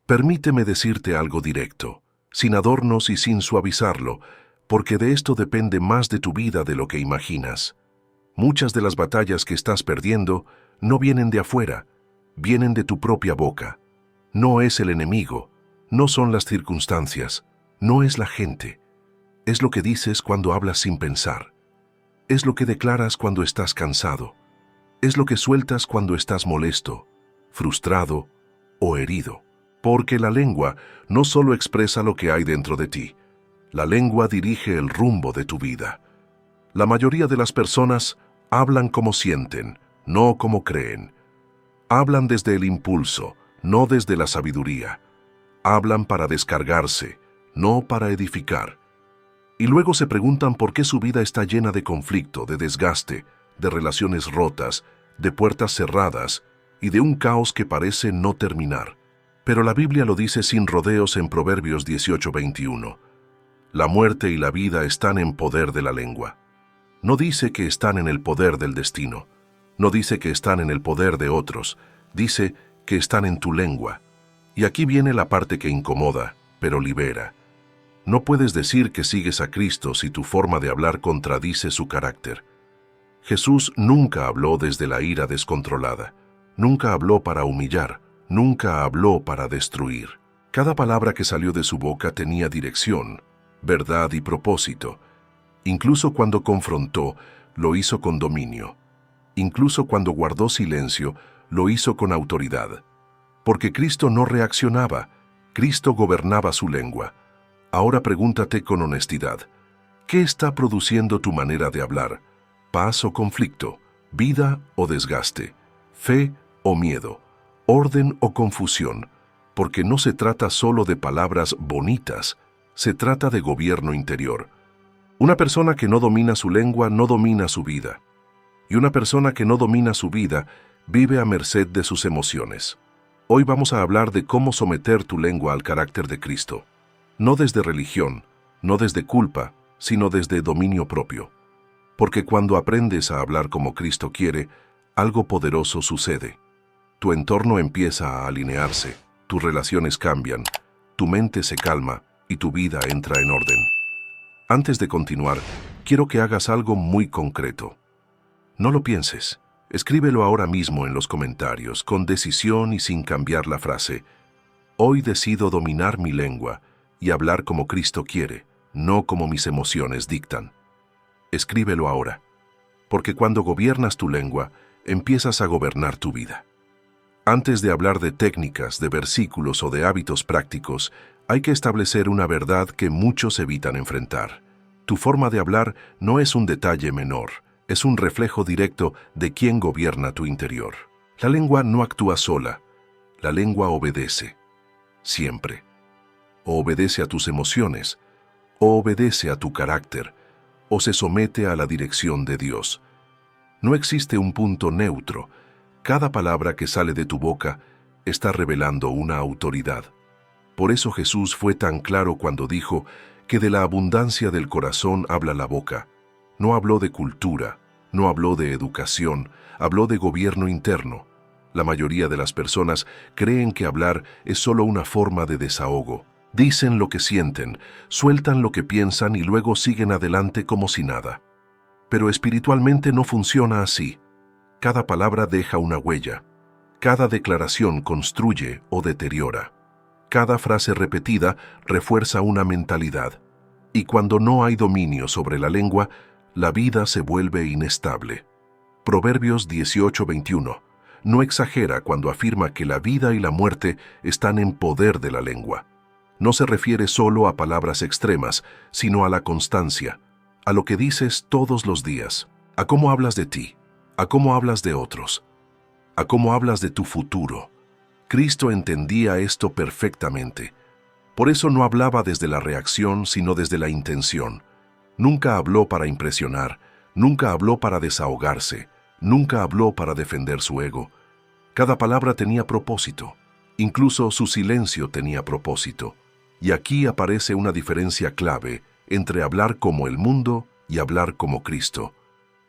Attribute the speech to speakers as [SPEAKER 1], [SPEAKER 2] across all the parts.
[SPEAKER 1] Permíteme decirte algo directo, sin adornos y sin suavizarlo, porque de esto depende más de tu vida de lo que imaginas. Muchas de las batallas que estás perdiendo no vienen de afuera, vienen de tu propia boca. No es el enemigo, no son las circunstancias, no es la gente. Es lo que dices cuando hablas sin pensar. Es lo que declaras cuando estás cansado. Es lo que sueltas cuando estás molesto, frustrado o herido. Porque la lengua no solo expresa lo que hay dentro de ti, la lengua dirige el rumbo de tu vida. La mayoría de las personas hablan como sienten, no como creen. Hablan desde el impulso, no desde la sabiduría. Hablan para descargarse, no para edificar. Y luego se preguntan por qué su vida está llena de conflicto, de desgaste, de relaciones rotas, de puertas cerradas y de un caos que parece no terminar. Pero la Biblia lo dice sin rodeos en Proverbios 18:21. La muerte y la vida están en poder de la lengua. No dice que están en el poder del destino. No dice que están en el poder de otros. Dice que están en tu lengua. Y aquí viene la parte que incomoda, pero libera. No puedes decir que sigues a Cristo si tu forma de hablar contradice su carácter. Jesús nunca habló desde la ira descontrolada. Nunca habló para humillar. Nunca habló para destruir. Cada palabra que salió de su boca tenía dirección, verdad y propósito. Incluso cuando confrontó, lo hizo con dominio. Incluso cuando guardó silencio, lo hizo con autoridad. Porque Cristo no reaccionaba, Cristo gobernaba su lengua. Ahora pregúntate con honestidad, ¿qué está produciendo tu manera de hablar? ¿Paz o conflicto? ¿Vida o desgaste? ¿Fe o miedo? ¿Orden o confusión? Porque no se trata solo de palabras bonitas, se trata de gobierno interior. Una persona que no domina su lengua no domina su vida. Y una persona que no domina su vida vive a merced de sus emociones. Hoy vamos a hablar de cómo someter tu lengua al carácter de Cristo. No desde religión, no desde culpa, sino desde dominio propio. Porque cuando aprendes a hablar como Cristo quiere, algo poderoso sucede. Tu entorno empieza a alinearse, tus relaciones cambian, tu mente se calma y tu vida entra en orden. Antes de continuar, quiero que hagas algo muy concreto. No lo pienses. Escríbelo ahora mismo en los comentarios, con decisión y sin cambiar la frase. Hoy decido dominar mi lengua y hablar como Cristo quiere, no como mis emociones dictan. Escríbelo ahora, porque cuando gobiernas tu lengua, empiezas a gobernar tu vida. Antes de hablar de técnicas, de versículos o de hábitos prácticos, hay que establecer una verdad que muchos evitan enfrentar. Tu forma de hablar no es un detalle menor, es un reflejo directo de quién gobierna tu interior. La lengua no actúa sola, la lengua obedece, siempre. O obedece a tus emociones, o obedece a tu carácter, o se somete a la dirección de Dios. No existe un punto neutro. Cada palabra que sale de tu boca está revelando una autoridad. Por eso Jesús fue tan claro cuando dijo que de la abundancia del corazón habla la boca. No habló de cultura, no habló de educación, habló de gobierno interno. La mayoría de las personas creen que hablar es solo una forma de desahogo. Dicen lo que sienten, sueltan lo que piensan y luego siguen adelante como si nada. Pero espiritualmente no funciona así. Cada palabra deja una huella. Cada declaración construye o deteriora. Cada frase repetida refuerza una mentalidad. Y cuando no hay dominio sobre la lengua, la vida se vuelve inestable. Proverbios 18:21. No exagera cuando afirma que la vida y la muerte están en poder de la lengua. No se refiere solo a palabras extremas, sino a la constancia, a lo que dices todos los días, a cómo hablas de ti, a cómo hablas de otros, a cómo hablas de tu futuro. Cristo entendía esto perfectamente. Por eso no hablaba desde la reacción, sino desde la intención. Nunca habló para impresionar, nunca habló para desahogarse, nunca habló para defender su ego. Cada palabra tenía propósito, incluso su silencio tenía propósito. Y aquí aparece una diferencia clave entre hablar como el mundo y hablar como Cristo.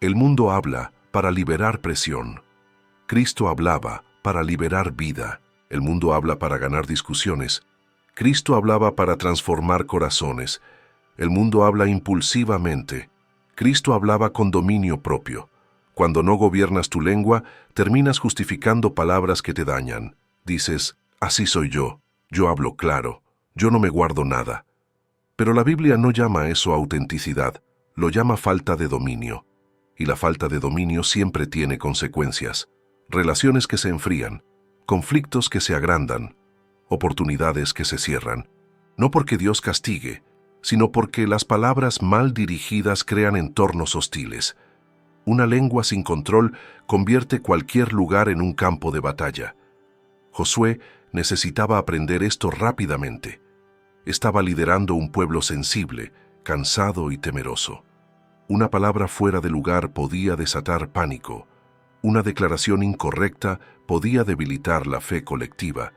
[SPEAKER 1] El mundo habla para liberar presión. Cristo hablaba para liberar vida. El mundo habla para ganar discusiones. Cristo hablaba para transformar corazones. El mundo habla impulsivamente. Cristo hablaba con dominio propio. Cuando no gobiernas tu lengua, terminas justificando palabras que te dañan. Dices, así soy yo hablo claro, yo no me guardo nada. Pero la Biblia no llama eso autenticidad, lo llama falta de dominio. Y la falta de dominio siempre tiene consecuencias. Relaciones que se enfrían, conflictos que se agrandan, oportunidades que se cierran. No porque Dios castigue, sino porque las palabras mal dirigidas crean entornos hostiles. Una lengua sin control convierte cualquier lugar en un campo de batalla. Josué necesitaba aprender esto rápidamente. Estaba liderando un pueblo sensible, cansado y temeroso. Una palabra fuera de lugar podía desatar pánico. Una declaración incorrecta podía debilitar la fe colectiva.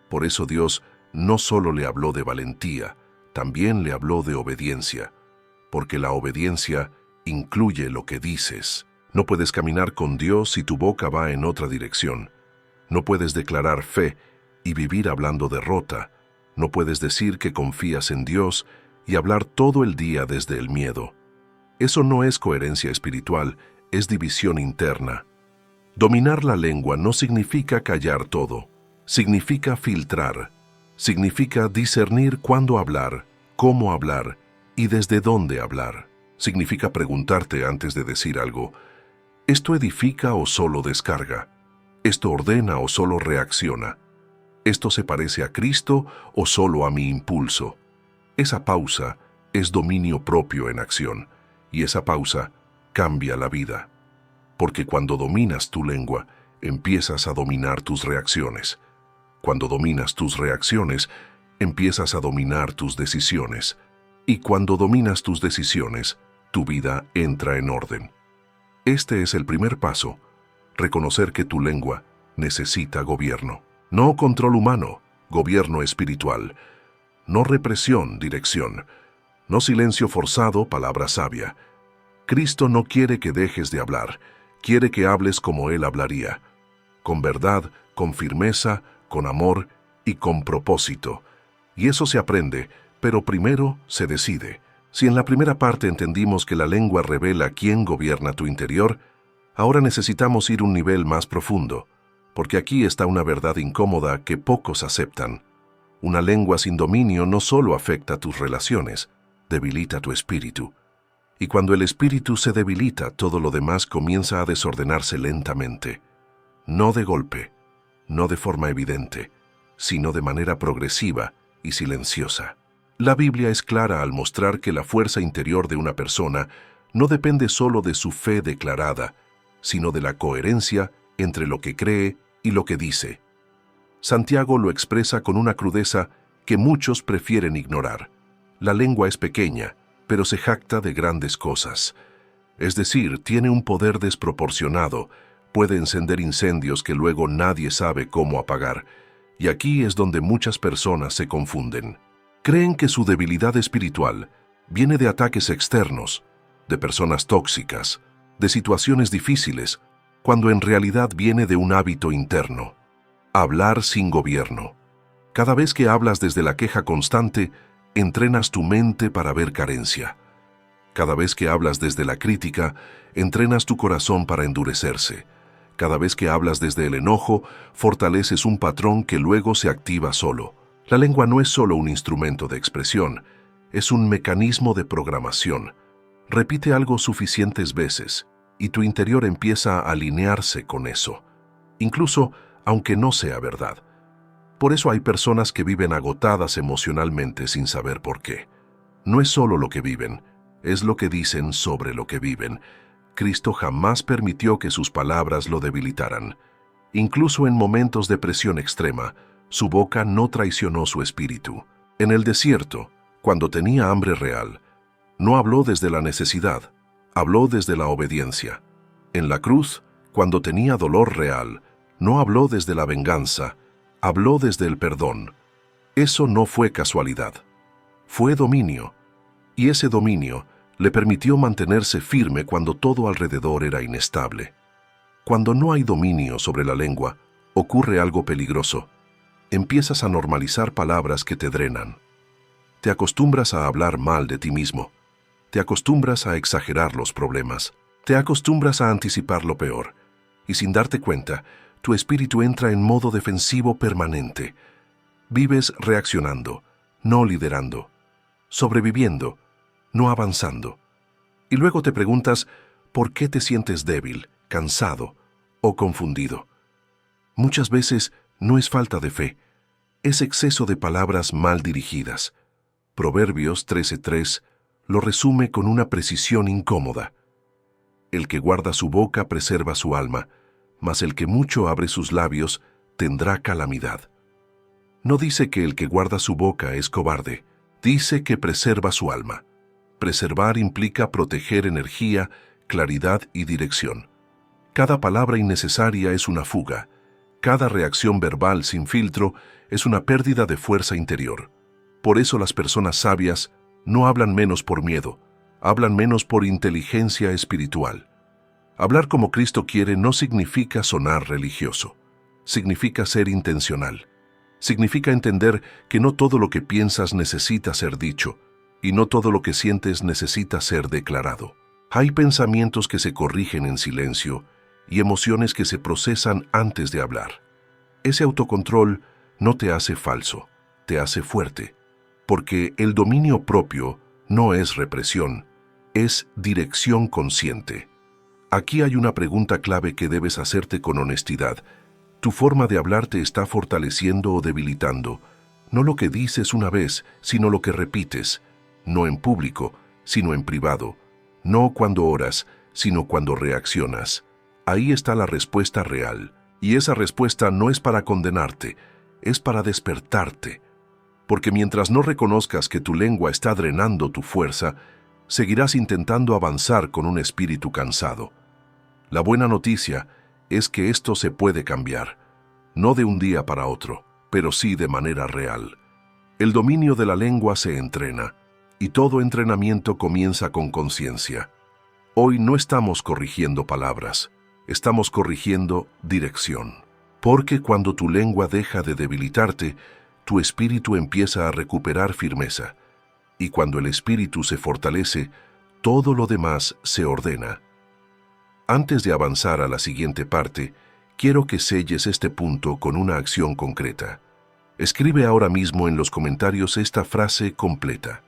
[SPEAKER 1] Por eso Dios no solo le habló de valentía, también le habló de obediencia. Porque la obediencia incluye lo que dices. No puedes caminar con Dios si tu boca va en otra dirección. No puedes declarar fe y vivir hablando derrota. No puedes decir que confías en Dios y hablar todo el día desde el miedo. Eso no es coherencia espiritual, es división interna. Dominar la lengua no significa callar todo, significa filtrar, significa discernir cuándo hablar, cómo hablar y desde dónde hablar. Significa preguntarte antes de decir algo, ¿esto edifica o solo descarga? ¿Esto ordena o solo reacciona? ¿Esto se parece a Cristo o solo a mi impulso? Esa pausa es dominio propio en acción, y esa pausa cambia la vida. Porque cuando dominas tu lengua, empiezas a dominar tus reacciones. Cuando dominas tus reacciones, empiezas a dominar tus decisiones. Y cuando dominas tus decisiones, tu vida entra en orden. Este es el primer paso, reconocer que tu lengua necesita gobierno. No control humano, gobierno espiritual. No represión, dirección. No silencio forzado, palabra sabia. Cristo no quiere que dejes de hablar, quiere que hables como Él hablaría. Con verdad, con firmeza, con amor y con propósito. Y eso se aprende, pero primero se decide. Si en la primera parte entendimos que la lengua revela quién gobierna tu interior, ahora necesitamos ir un nivel más profundo, porque aquí está una verdad incómoda que pocos aceptan. Una lengua sin dominio no solo afecta tus relaciones, debilita tu espíritu. Y cuando el espíritu se debilita, todo lo demás comienza a desordenarse lentamente. No de golpe, no de forma evidente, sino de manera progresiva y silenciosa. La Biblia es clara al mostrar que la fuerza interior de una persona no depende solo de su fe declarada, sino de la coherencia entre lo que cree y lo que dice. Santiago lo expresa con una crudeza que muchos prefieren ignorar. La lengua es pequeña, pero se jacta de grandes cosas. Es decir, tiene un poder desproporcionado, puede encender incendios que luego nadie sabe cómo apagar. Y aquí es donde muchas personas se confunden. Creen que su debilidad espiritual viene de ataques externos, de personas tóxicas, de situaciones difíciles, cuando en realidad viene de un hábito interno. Hablar sin gobierno. Cada vez que hablas desde la queja constante, entrenas tu mente para ver carencia. Cada vez que hablas desde la crítica, entrenas tu corazón para endurecerse. Cada vez que hablas desde el enojo, fortaleces un patrón que luego se activa solo. La lengua no es solo un instrumento de expresión, es un mecanismo de programación. Repite algo suficientes veces y tu interior empieza a alinearse con eso, incluso aunque no sea verdad. Por eso hay personas que viven agotadas emocionalmente sin saber por qué. No es solo lo que viven, es lo que dicen sobre lo que viven. Cristo jamás permitió que sus palabras lo debilitaran. Incluso en momentos de presión extrema, su boca no traicionó su espíritu. En el desierto, cuando tenía hambre real, no habló desde la necesidad, habló desde la obediencia. En la cruz, cuando tenía dolor real, no habló desde la venganza, habló desde el perdón. Eso no fue casualidad, fue dominio. Y ese dominio le permitió mantenerse firme cuando todo alrededor era inestable. Cuando no hay dominio sobre la lengua, ocurre algo peligroso. Empiezas a normalizar palabras que te drenan. Te acostumbras a hablar mal de ti mismo. Te acostumbras a exagerar los problemas. Te acostumbras a anticipar lo peor. Y sin darte cuenta, tu espíritu entra en modo defensivo permanente. Vives reaccionando, no liderando, sobreviviendo, no avanzando. Y luego te preguntas, ¿por qué te sientes débil, cansado o confundido? Muchas veces no es falta de fe, es exceso de palabras mal dirigidas. Proverbios 13:3 lo resume con una precisión incómoda. El que guarda su boca preserva su alma, mas el que mucho abre sus labios tendrá calamidad. No dice que el que guarda su boca es cobarde, dice que preserva su alma. Preservar implica proteger energía, claridad y dirección. Cada palabra innecesaria es una fuga. Cada reacción verbal sin filtro es una pérdida de fuerza interior. Por eso las personas sabias no hablan menos por miedo, hablan menos por inteligencia espiritual. Hablar como Cristo quiere no significa sonar religioso. Significa ser intencional. Significa entender que no todo lo que piensas necesita ser dicho, y no todo lo que sientes necesita ser declarado. Hay pensamientos que se corrigen en silencio y emociones que se procesan antes de hablar. Ese autocontrol no te hace falso, te hace fuerte, porque el dominio propio no es represión, es dirección consciente. Aquí hay una pregunta clave que debes hacerte con honestidad. ¿Tu forma de hablar te está fortaleciendo o debilitando? No lo que dices una vez, sino lo que repites. No en público, sino en privado. No cuando oras, sino cuando reaccionas. Ahí está la respuesta real. Y esa respuesta no es para condenarte, es para despertarte. Porque mientras no reconozcas que tu lengua está drenando tu fuerza, seguirás intentando avanzar con un espíritu cansado. La buena noticia es que esto se puede cambiar, no de un día para otro, pero sí de manera real. El dominio de la lengua se entrena, y todo entrenamiento comienza con conciencia. Hoy no estamos corrigiendo palabras, estamos corrigiendo dirección. Porque cuando tu lengua deja de debilitarte, tu espíritu empieza a recuperar firmeza. Y cuando el espíritu se fortalece, todo lo demás se ordena. Antes de avanzar a la siguiente parte, quiero que selles este punto con una acción concreta. Escribe ahora mismo en los comentarios esta frase completa.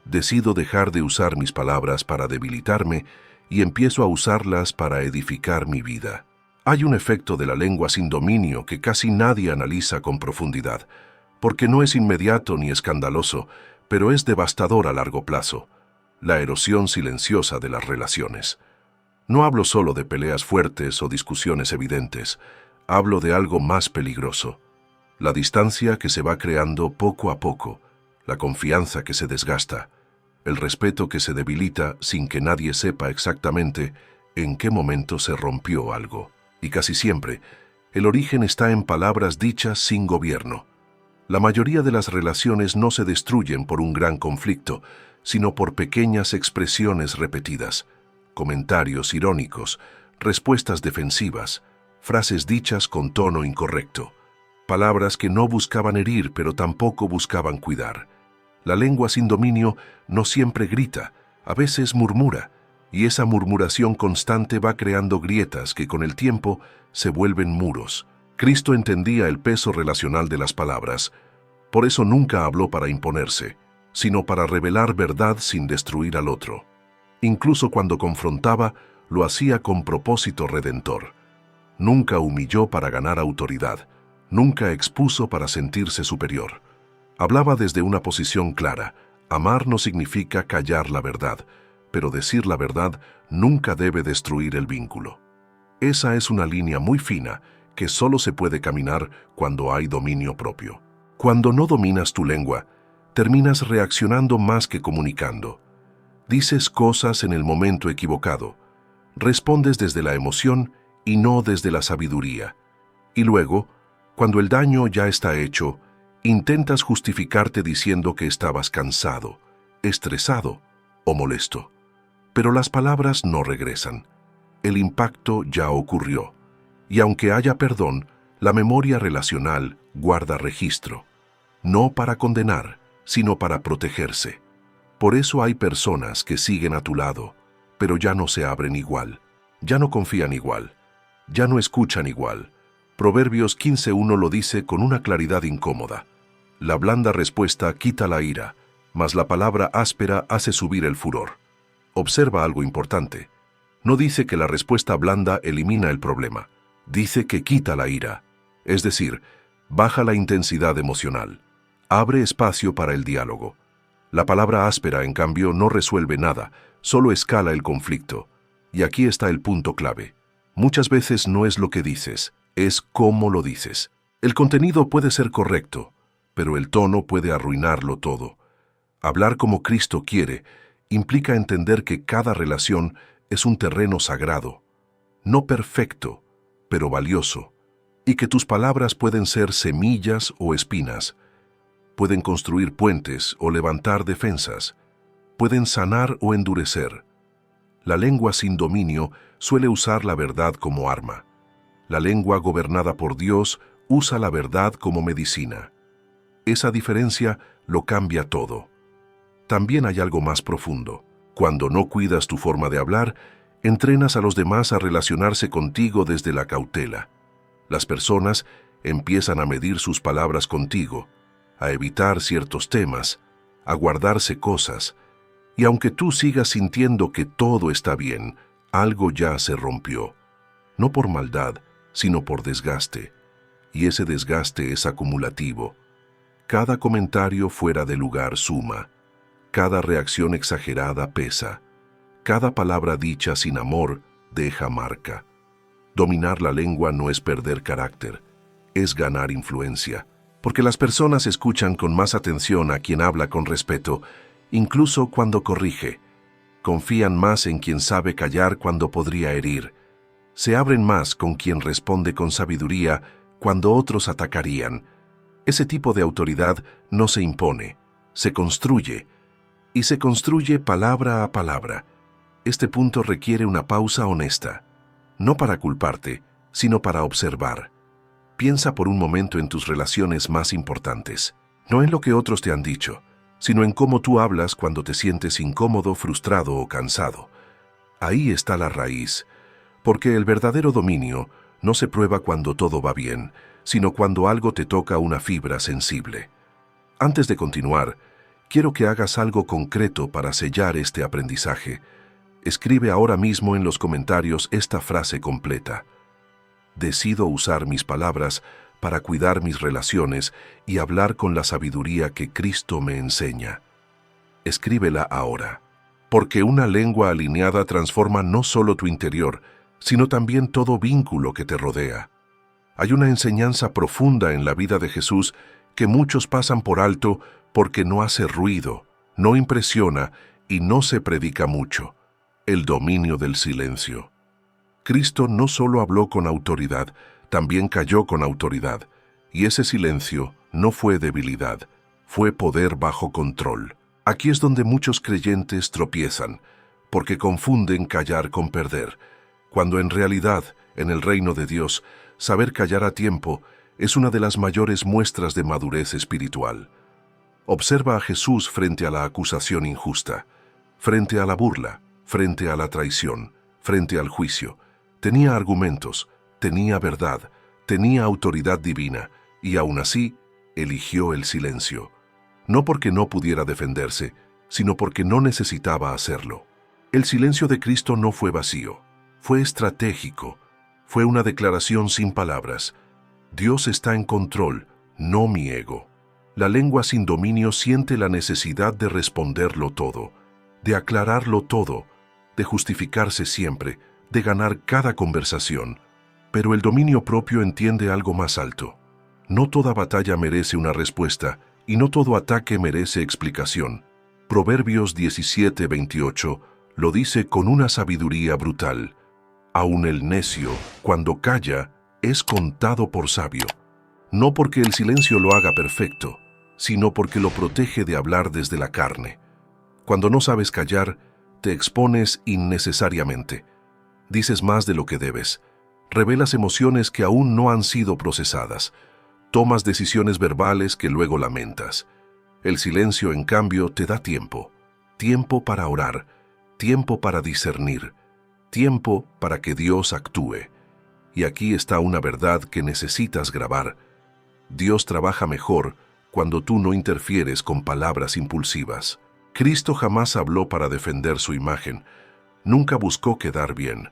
[SPEAKER 1] Decido dejar de usar mis palabras para debilitarme y empiezo a usarlas para edificar mi vida. Hay un efecto de la lengua sin dominio que casi nadie analiza con profundidad, porque no es inmediato ni escandaloso, pero es devastador a largo plazo. La erosión silenciosa de las relaciones. No hablo solo de peleas fuertes o discusiones evidentes, hablo de algo más peligroso. La distancia que se va creando poco a poco, la confianza que se desgasta, el respeto que se debilita sin que nadie sepa exactamente en qué momento se rompió algo. Y casi siempre, el origen está en palabras dichas sin gobierno. La mayoría de las relaciones no se destruyen por un gran conflicto, sino por pequeñas expresiones repetidas, comentarios irónicos, respuestas defensivas, frases dichas con tono incorrecto, palabras que no buscaban herir pero tampoco buscaban cuidar. La lengua sin dominio no siempre grita, a veces murmura, y esa murmuración constante va creando grietas que con el tiempo se vuelven muros. Cristo entendía el peso relacional de las palabras, por eso nunca habló para imponerse, sino para revelar verdad sin destruir al otro. Incluso cuando confrontaba, lo hacía con propósito redentor. Nunca humilló para ganar autoridad, nunca expuso para sentirse superior. Hablaba desde una posición clara. Amar no significa callar la verdad, pero decir la verdad nunca debe destruir el vínculo. Esa es una línea muy fina que solo se puede caminar cuando hay dominio propio. Cuando no dominas tu lengua, terminas reaccionando más que comunicando. Dices cosas en el momento equivocado, respondes desde la emoción y no desde la sabiduría. Y luego, cuando el daño ya está hecho, intentas justificarte diciendo que estabas cansado, estresado o molesto. Pero las palabras no regresan. El impacto ya ocurrió. Y aunque haya perdón, La memoria relacional guarda registro, no para condenar, sino para protegerse. Por eso hay personas que siguen a tu lado, pero ya no se abren igual, ya no confían igual, ya no escuchan igual. Proverbios 15:1 lo dice con una claridad incómoda. La blanda respuesta quita la ira, mas la palabra áspera hace subir el furor. Observa algo importante. No dice que la respuesta blanda elimina el problema, dice que quita la ira, es decir, baja la intensidad emocional, abre espacio para el diálogo. La palabra áspera, en cambio, no resuelve nada, solo escala el conflicto. Y aquí está el punto clave. Muchas veces no es lo que dices, es cómo lo dices. El contenido puede ser correcto, pero el tono puede arruinarlo todo. Hablar como Cristo quiere implica entender que cada relación es un terreno sagrado, no perfecto, pero valioso, y que tus palabras pueden ser semillas o espinas, pueden construir puentes o levantar defensas, pueden sanar o endurecer. La lengua sin dominio suele usar la verdad como arma. La lengua gobernada por Dios usa la verdad como medicina. Esa diferencia lo cambia todo. También hay algo más profundo. Cuando no cuidas tu forma de hablar, entrenas a los demás a relacionarse contigo desde la cautela. Las personas empiezan a medir sus palabras contigo, a evitar ciertos temas, a guardarse cosas, y aunque tú sigas sintiendo que todo está bien, algo ya se rompió. No por maldad, sino por desgaste. Y ese desgaste es acumulativo. Cada comentario fuera de lugar suma. Cada reacción exagerada pesa. Cada palabra dicha sin amor deja marca. Dominar la lengua no es perder carácter, es ganar influencia. Porque las personas escuchan con más atención a quien habla con respeto, incluso cuando corrige. Confían más en quien sabe callar cuando podría herir. Se abren más con quien responde con sabiduría cuando otros atacarían. Ese tipo de autoridad no se impone, se construye. Y se construye palabra a palabra. Este punto requiere una pausa honesta, no para culparte, sino para observar. Piensa por un momento en tus relaciones más importantes, no en lo que otros te han dicho, sino en cómo tú hablas cuando te sientes incómodo, frustrado o cansado. Ahí está la raíz, porque el verdadero dominio no se prueba cuando todo va bien, sino cuando algo te toca una fibra sensible. Antes de continuar, quiero que hagas algo concreto para sellar este aprendizaje. Escribe ahora mismo en los comentarios esta frase completa. Decido usar mis palabras para cuidar mis relaciones y hablar con la sabiduría que Cristo me enseña. Escríbela ahora, porque una lengua alineada transforma no solo tu interior, sino también todo vínculo que te rodea. Hay una enseñanza profunda en la vida de Jesús que muchos pasan por alto porque no hace ruido, no impresiona y no se predica mucho. El dominio del silencio. Cristo no solo habló con autoridad, también calló con autoridad, y ese silencio no fue debilidad, fue poder bajo control. Aquí es donde muchos creyentes tropiezan, porque confunden callar con perder, cuando en realidad, en el reino de Dios, saber callar a tiempo es una de las mayores muestras de madurez espiritual. Observa a Jesús frente a la acusación injusta, frente a la burla, frente a la traición, frente al juicio. Tenía argumentos, tenía verdad, tenía autoridad divina, y aún así eligió el silencio. No porque no pudiera defenderse, sino porque no necesitaba hacerlo. El silencio de Cristo no fue vacío, fue estratégico, fue una declaración sin palabras. Dios está en control, no mi ego. La lengua sin dominio siente la necesidad de responderlo todo, de aclararlo todo, de justificarse siempre, de ganar cada conversación. Pero el dominio propio entiende algo más alto. No toda batalla merece una respuesta y no todo ataque merece explicación. Proverbios 17:28 lo dice con una sabiduría brutal. Aun el necio, cuando calla, es contado por sabio. No porque el silencio lo haga perfecto, sino porque lo protege de hablar desde la carne. Cuando no sabes callar, te expones innecesariamente. Dices más de lo que debes. Revelas emociones que aún no han sido procesadas. Tomas decisiones verbales que luego lamentas. El silencio, en cambio, te da tiempo. Tiempo para orar, tiempo para discernir, tiempo para que Dios actúe. Y aquí está una verdad que necesitas grabar. Dios trabaja mejor cuando tú no interfieres con palabras impulsivas. Cristo jamás habló para defender su imagen. Nunca buscó quedar bien.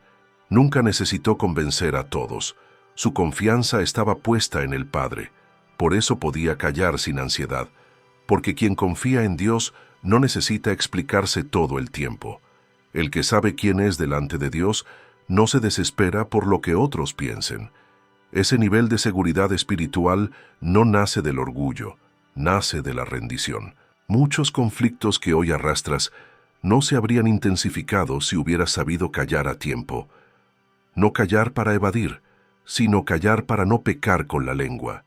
[SPEAKER 1] Nunca necesitó convencer a todos. Su confianza estaba puesta en el Padre. Por eso podía callar sin ansiedad. Porque quien confía en Dios no necesita explicarse todo el tiempo. El que sabe quién es delante de Dios no se desespera por lo que otros piensen. Ese nivel de seguridad espiritual no nace del orgullo, nace de la rendición. Muchos conflictos que hoy arrastras no se habrían intensificado si hubieras sabido callar a tiempo. No callar para evadir, sino callar para no pecar con la lengua.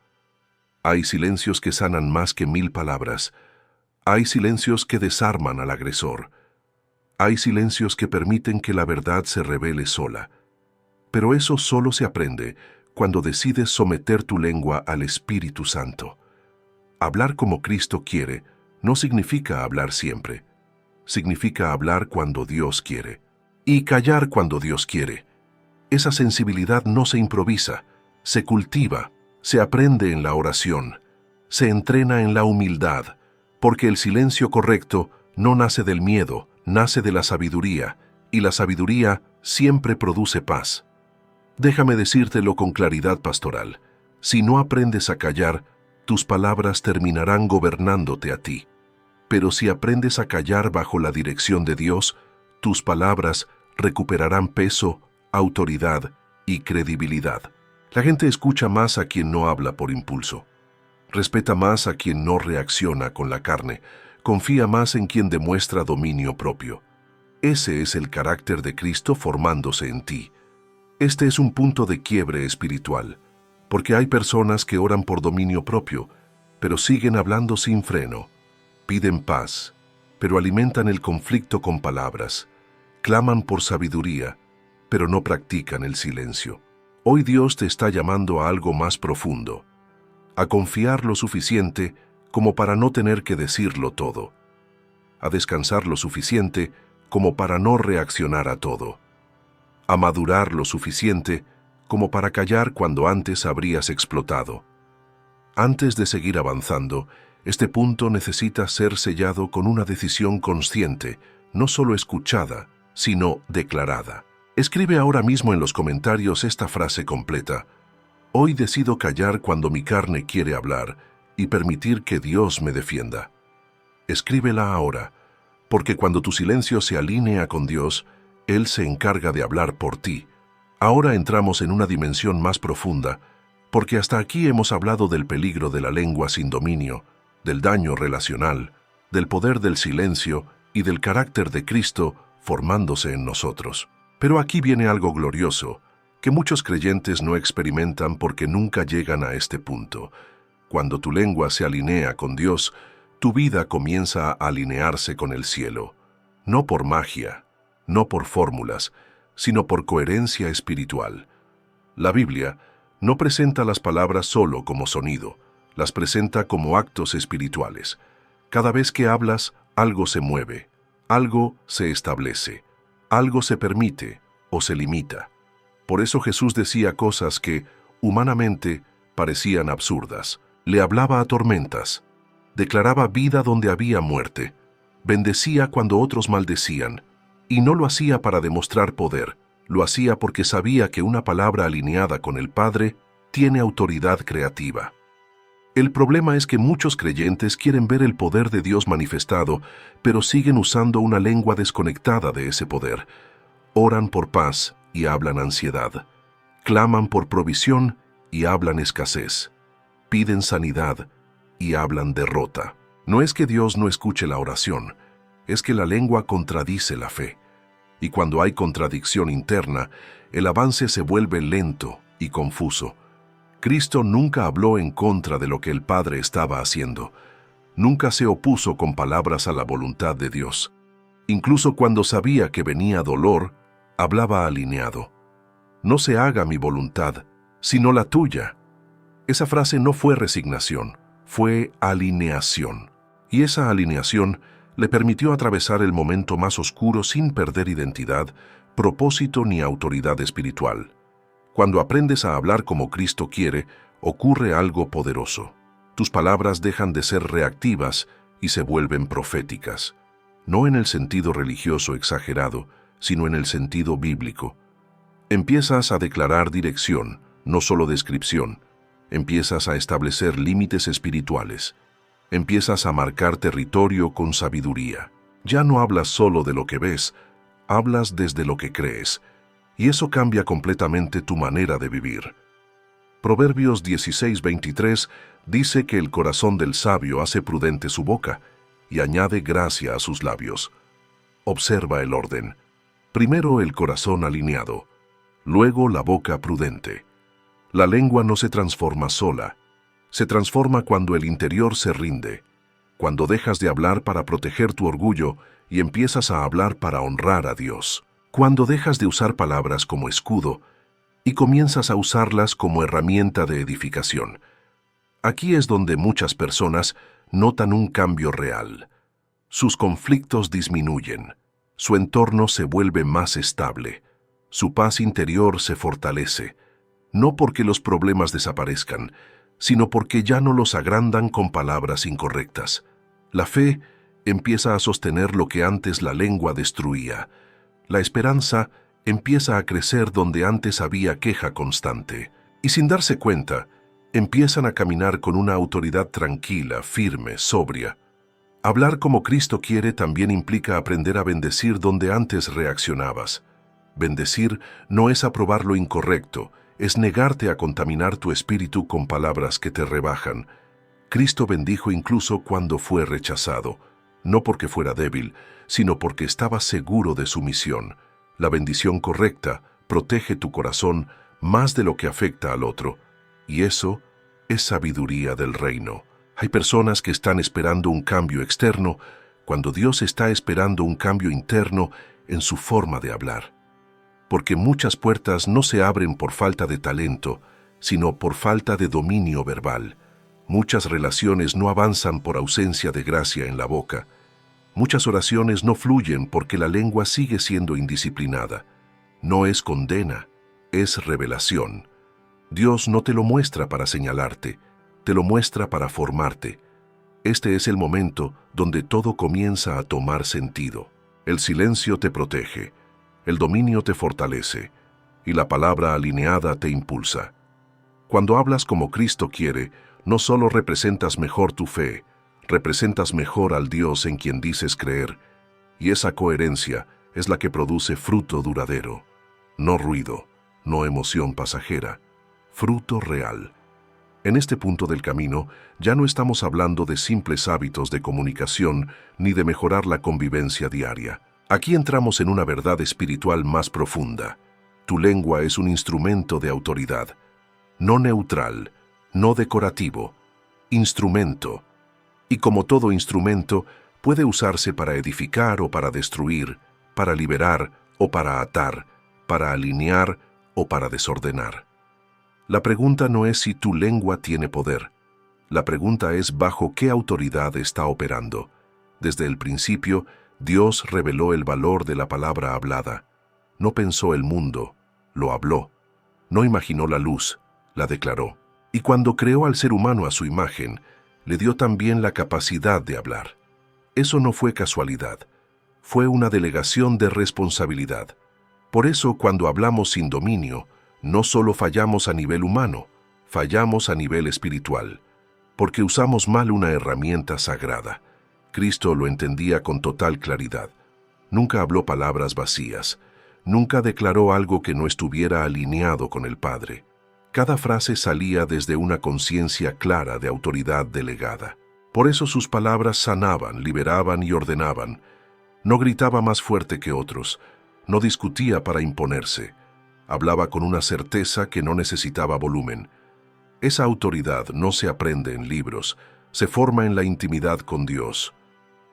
[SPEAKER 1] Hay silencios que sanan más que 1000 palabras. Hay silencios que desarman al agresor. Hay silencios que permiten que la verdad se revele sola. Pero eso solo se aprende cuando decides someter tu lengua al Espíritu Santo. Hablar como Cristo quiere no significa hablar siempre. Significa hablar cuando Dios quiere. Y callar cuando Dios quiere. Esa sensibilidad no se improvisa, se cultiva, se aprende en la oración, se entrena en la humildad, porque el silencio correcto no nace del miedo, nace de la sabiduría, y la sabiduría siempre produce paz. Déjame decírtelo con claridad pastoral. Si no aprendes a callar, tus palabras terminarán gobernándote a ti. Pero si aprendes a callar bajo la dirección de Dios, tus palabras recuperarán peso, autoridad y credibilidad. La gente escucha más a quien no habla por impulso. Respeta más a quien no reacciona con la carne. Confía más en quien demuestra dominio propio. Ese es el carácter de Cristo formándose en ti. Este es un punto de quiebre espiritual, porque hay personas que oran por dominio propio, pero siguen hablando sin freno. Piden paz, pero alimentan el conflicto con palabras. Claman por sabiduría, pero no practican el silencio. Hoy Dios te está llamando a algo más profundo, a confiar lo suficiente como para no tener que decirlo todo, a descansar lo suficiente como para no reaccionar a todo, a madurar lo suficiente como para callar cuando antes habrías explotado. Antes de seguir avanzando, este punto necesita ser sellado con una decisión consciente, no solo escuchada, sino declarada. Escribe ahora mismo en los comentarios esta frase completa. Hoy decido callar cuando mi carne quiere hablar y permitir que Dios me defienda. Escríbela ahora, porque cuando tu silencio se alinea con Dios, Él se encarga de hablar por ti. Ahora entramos en una dimensión más profunda, porque hasta aquí hemos hablado del peligro de la lengua sin dominio, del daño relacional, del poder del silencio y del carácter de Cristo formándose en nosotros. Pero aquí viene algo glorioso, que muchos creyentes no experimentan porque nunca llegan a este punto. Cuando tu lengua se alinea con Dios, tu vida comienza a alinearse con el cielo. No por magia, no por fórmulas, sino por coherencia espiritual. La Biblia no presenta las palabras solo como sonido, las presenta como actos espirituales. Cada vez que hablas, algo se mueve, algo se establece, algo se permite o se limita. Por eso Jesús decía cosas que, humanamente, parecían absurdas. Le hablaba a tormentas, declaraba vida donde había muerte, bendecía cuando otros maldecían, y no lo hacía para demostrar poder, lo hacía porque sabía que una palabra alineada con el Padre tiene autoridad creativa. El problema es que muchos creyentes quieren ver el poder de Dios manifestado, pero siguen usando una lengua desconectada de ese poder. Oran por paz y hablan ansiedad. Claman por provisión y hablan escasez. Piden sanidad y hablan derrota. No es que Dios no escuche la oración, es que la lengua contradice la fe. Y cuando hay contradicción interna, el avance se vuelve lento y confuso. Cristo nunca habló en contra de lo que el Padre estaba haciendo. Nunca se opuso con palabras a la voluntad de Dios. Incluso cuando sabía que venía dolor, hablaba alineado. no se haga mi voluntad, sino la tuya. Esa frase no fue resignación, fue alineación. Y esa alineación le permitió atravesar el momento más oscuro sin perder identidad, propósito ni autoridad espiritual. Cuando aprendes a hablar como Cristo quiere, ocurre algo poderoso. Tus palabras dejan de ser reactivas y se vuelven proféticas. No en el sentido religioso exagerado, sino en el sentido bíblico. Empiezas a declarar dirección, no solo descripción. Empiezas a establecer límites espirituales. Empiezas a marcar territorio con sabiduría. Ya no hablas solo de lo que ves, hablas desde lo que crees. Y eso cambia completamente tu manera de vivir. Proverbios 16:23 dice que el corazón del sabio hace prudente su boca y añade gracia a sus labios. Observa el orden. Primero el corazón alineado, luego la boca prudente. La lengua no se transforma sola, se transforma cuando el interior se rinde, cuando dejas de hablar para proteger tu orgullo y empiezas a hablar para honrar a Dios. Cuando dejas de usar palabras como escudo y comienzas a usarlas como herramienta de edificación. Aquí es donde muchas personas notan un cambio real. Sus conflictos disminuyen, su entorno se vuelve más estable, su paz interior se fortalece, no porque los problemas desaparezcan, sino porque ya no los agrandan con palabras incorrectas. La fe empieza a sostener lo que antes la lengua destruía. La esperanza empieza a crecer donde antes había queja constante. Y sin darse cuenta, empiezan a caminar con una autoridad tranquila, firme, sobria. Hablar como Cristo quiere también implica aprender a bendecir donde antes reaccionabas. Bendecir no es aprobar lo incorrecto, es negarte a contaminar tu espíritu con palabras que te rebajan. Cristo bendijo incluso cuando fue rechazado, no porque fuera débil, sino porque estaba seguro de su misión. La bendición correcta protege tu corazón más de lo que afecta al otro, y eso es sabiduría del reino. Hay personas que están esperando un cambio externo, cuando Dios está esperando un cambio interno en su forma de hablar. Porque muchas puertas no se abren por falta de talento, sino por falta de dominio verbal. Muchas relaciones no avanzan por ausencia de gracia en la boca. Muchas oraciones no fluyen porque la lengua sigue siendo indisciplinada. No es condena, es revelación. Dios no te lo muestra para señalarte, te lo muestra para formarte. Este es el momento donde todo comienza a tomar sentido. El silencio te protege, el dominio te fortalece, y la palabra alineada te impulsa. Cuando hablas como Cristo quiere, no solo representas mejor tu fe, representas mejor al Dios en quien dices creer, y esa coherencia es la que produce fruto duradero. No ruido, no emoción pasajera, fruto real. En este punto del camino, ya no estamos hablando de simples hábitos de comunicación ni de mejorar la convivencia diaria. Aquí entramos en una verdad espiritual más profunda. Tu lengua es un instrumento de autoridad, no neutral, no decorativo, instrumento. Y como todo instrumento, puede usarse para edificar o para destruir, para liberar o para atar, para alinear o para desordenar. La pregunta no es si tu lengua tiene poder. La pregunta es bajo qué autoridad está operando. Desde el principio, Dios reveló el valor de la palabra hablada. No pensó el mundo, lo habló. No imaginó la luz, la declaró. Y cuando creó al ser humano a su imagen, le dio también la capacidad de hablar. Eso no fue casualidad, fue una delegación de responsabilidad. Por eso, cuando hablamos sin dominio, no solo fallamos a nivel humano, fallamos a nivel espiritual, porque usamos mal una herramienta sagrada. Cristo lo entendía con total claridad. Nunca habló palabras vacías, nunca declaró algo que no estuviera alineado con el Padre. Cada frase salía desde una conciencia clara de autoridad delegada. Por eso sus palabras sanaban, liberaban y ordenaban. No gritaba más fuerte que otros, no discutía para imponerse. Hablaba con una certeza que no necesitaba volumen. Esa autoridad no se aprende en libros, se forma en la intimidad con Dios.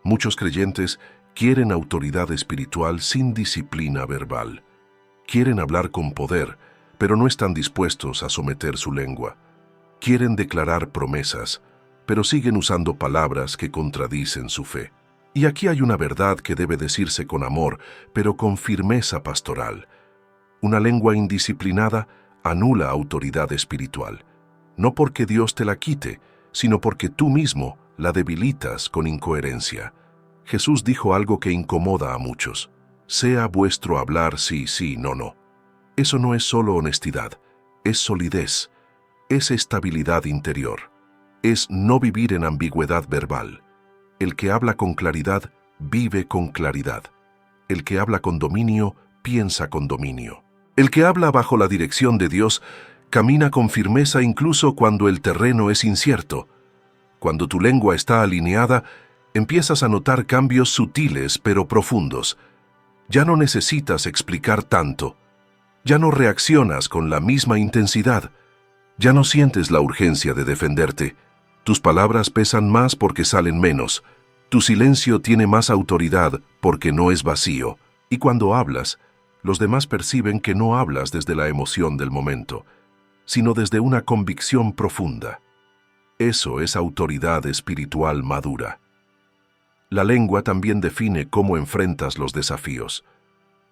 [SPEAKER 1] Muchos creyentes quieren autoridad espiritual sin disciplina verbal. Quieren hablar con poder, pero no están dispuestos a someter su lengua. Quieren declarar promesas, pero siguen usando palabras que contradicen su fe. Y aquí hay una verdad que debe decirse con amor, pero con firmeza pastoral. Una lengua indisciplinada anula autoridad espiritual, no porque Dios te la quite, sino porque tú mismo la debilitas con incoherencia. Jesús dijo algo que incomoda a muchos: sea vuestro hablar sí, sí, no, no. Eso no es solo honestidad, es solidez, es estabilidad interior, es no vivir en ambigüedad verbal. El que habla con claridad, vive con claridad. El que habla con dominio, piensa con dominio. El que habla bajo la dirección de Dios, camina con firmeza incluso cuando el terreno es incierto. Cuando tu lengua está alineada, empiezas a notar cambios sutiles pero profundos. Ya no necesitas explicar tanto. Ya no reaccionas con la misma intensidad. Ya no sientes la urgencia de defenderte. Tus palabras pesan más porque salen menos. Tu silencio tiene más autoridad porque no es vacío. Y cuando hablas, los demás perciben que no hablas desde la emoción del momento, sino desde una convicción profunda. Eso es autoridad espiritual madura. La lengua también define cómo enfrentas los desafíos.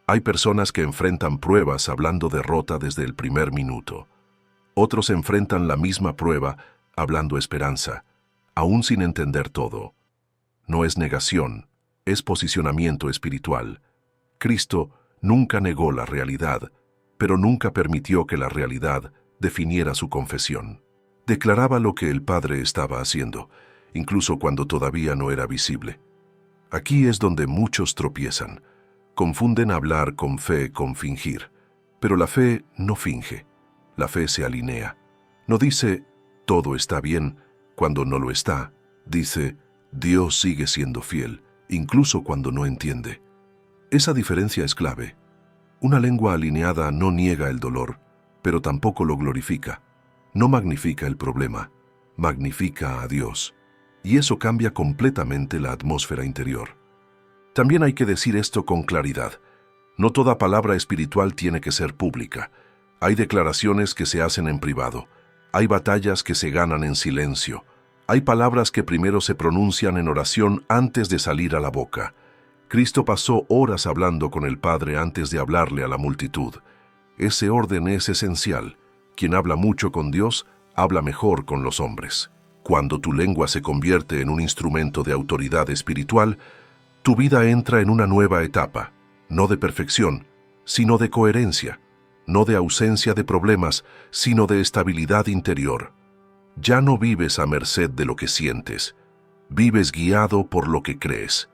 [SPEAKER 1] Hay personas que enfrentan pruebas hablando derrota desde el primer minuto. Otros enfrentan la misma prueba hablando esperanza, aún sin entender todo. No es negación, es posicionamiento espiritual. Cristo nunca negó la realidad, pero nunca permitió que la realidad definiera su confesión. Declaraba lo que el Padre estaba haciendo, incluso cuando todavía no era visible. Aquí es donde muchos tropiezan. Confunden hablar con fe con fingir. Pero la fe no finge. La fe se alinea. No dice, todo está bien, cuando no lo está. Dice, Dios sigue siendo fiel, incluso cuando no entiende. Esa diferencia es clave. Una lengua alineada no niega el dolor, pero tampoco lo glorifica. No magnifica el problema, magnifica a Dios. Y eso cambia completamente la atmósfera interior. También hay que decir esto con claridad. No toda palabra espiritual tiene que ser pública. Hay declaraciones que se hacen en privado. Hay batallas que se ganan en silencio. Hay palabras que primero se pronuncian en oración antes de salir a la boca. Cristo pasó horas hablando con el Padre antes de hablarle a la multitud. Ese orden es esencial. Quien habla mucho con Dios, habla mejor con los hombres. Cuando tu lengua se convierte en un instrumento de autoridad espiritual, tu vida entra en una nueva etapa, no de perfección, sino de coherencia, no de ausencia de problemas, sino de estabilidad interior. Ya no vives a merced de lo que sientes, vives guiado por lo que crees.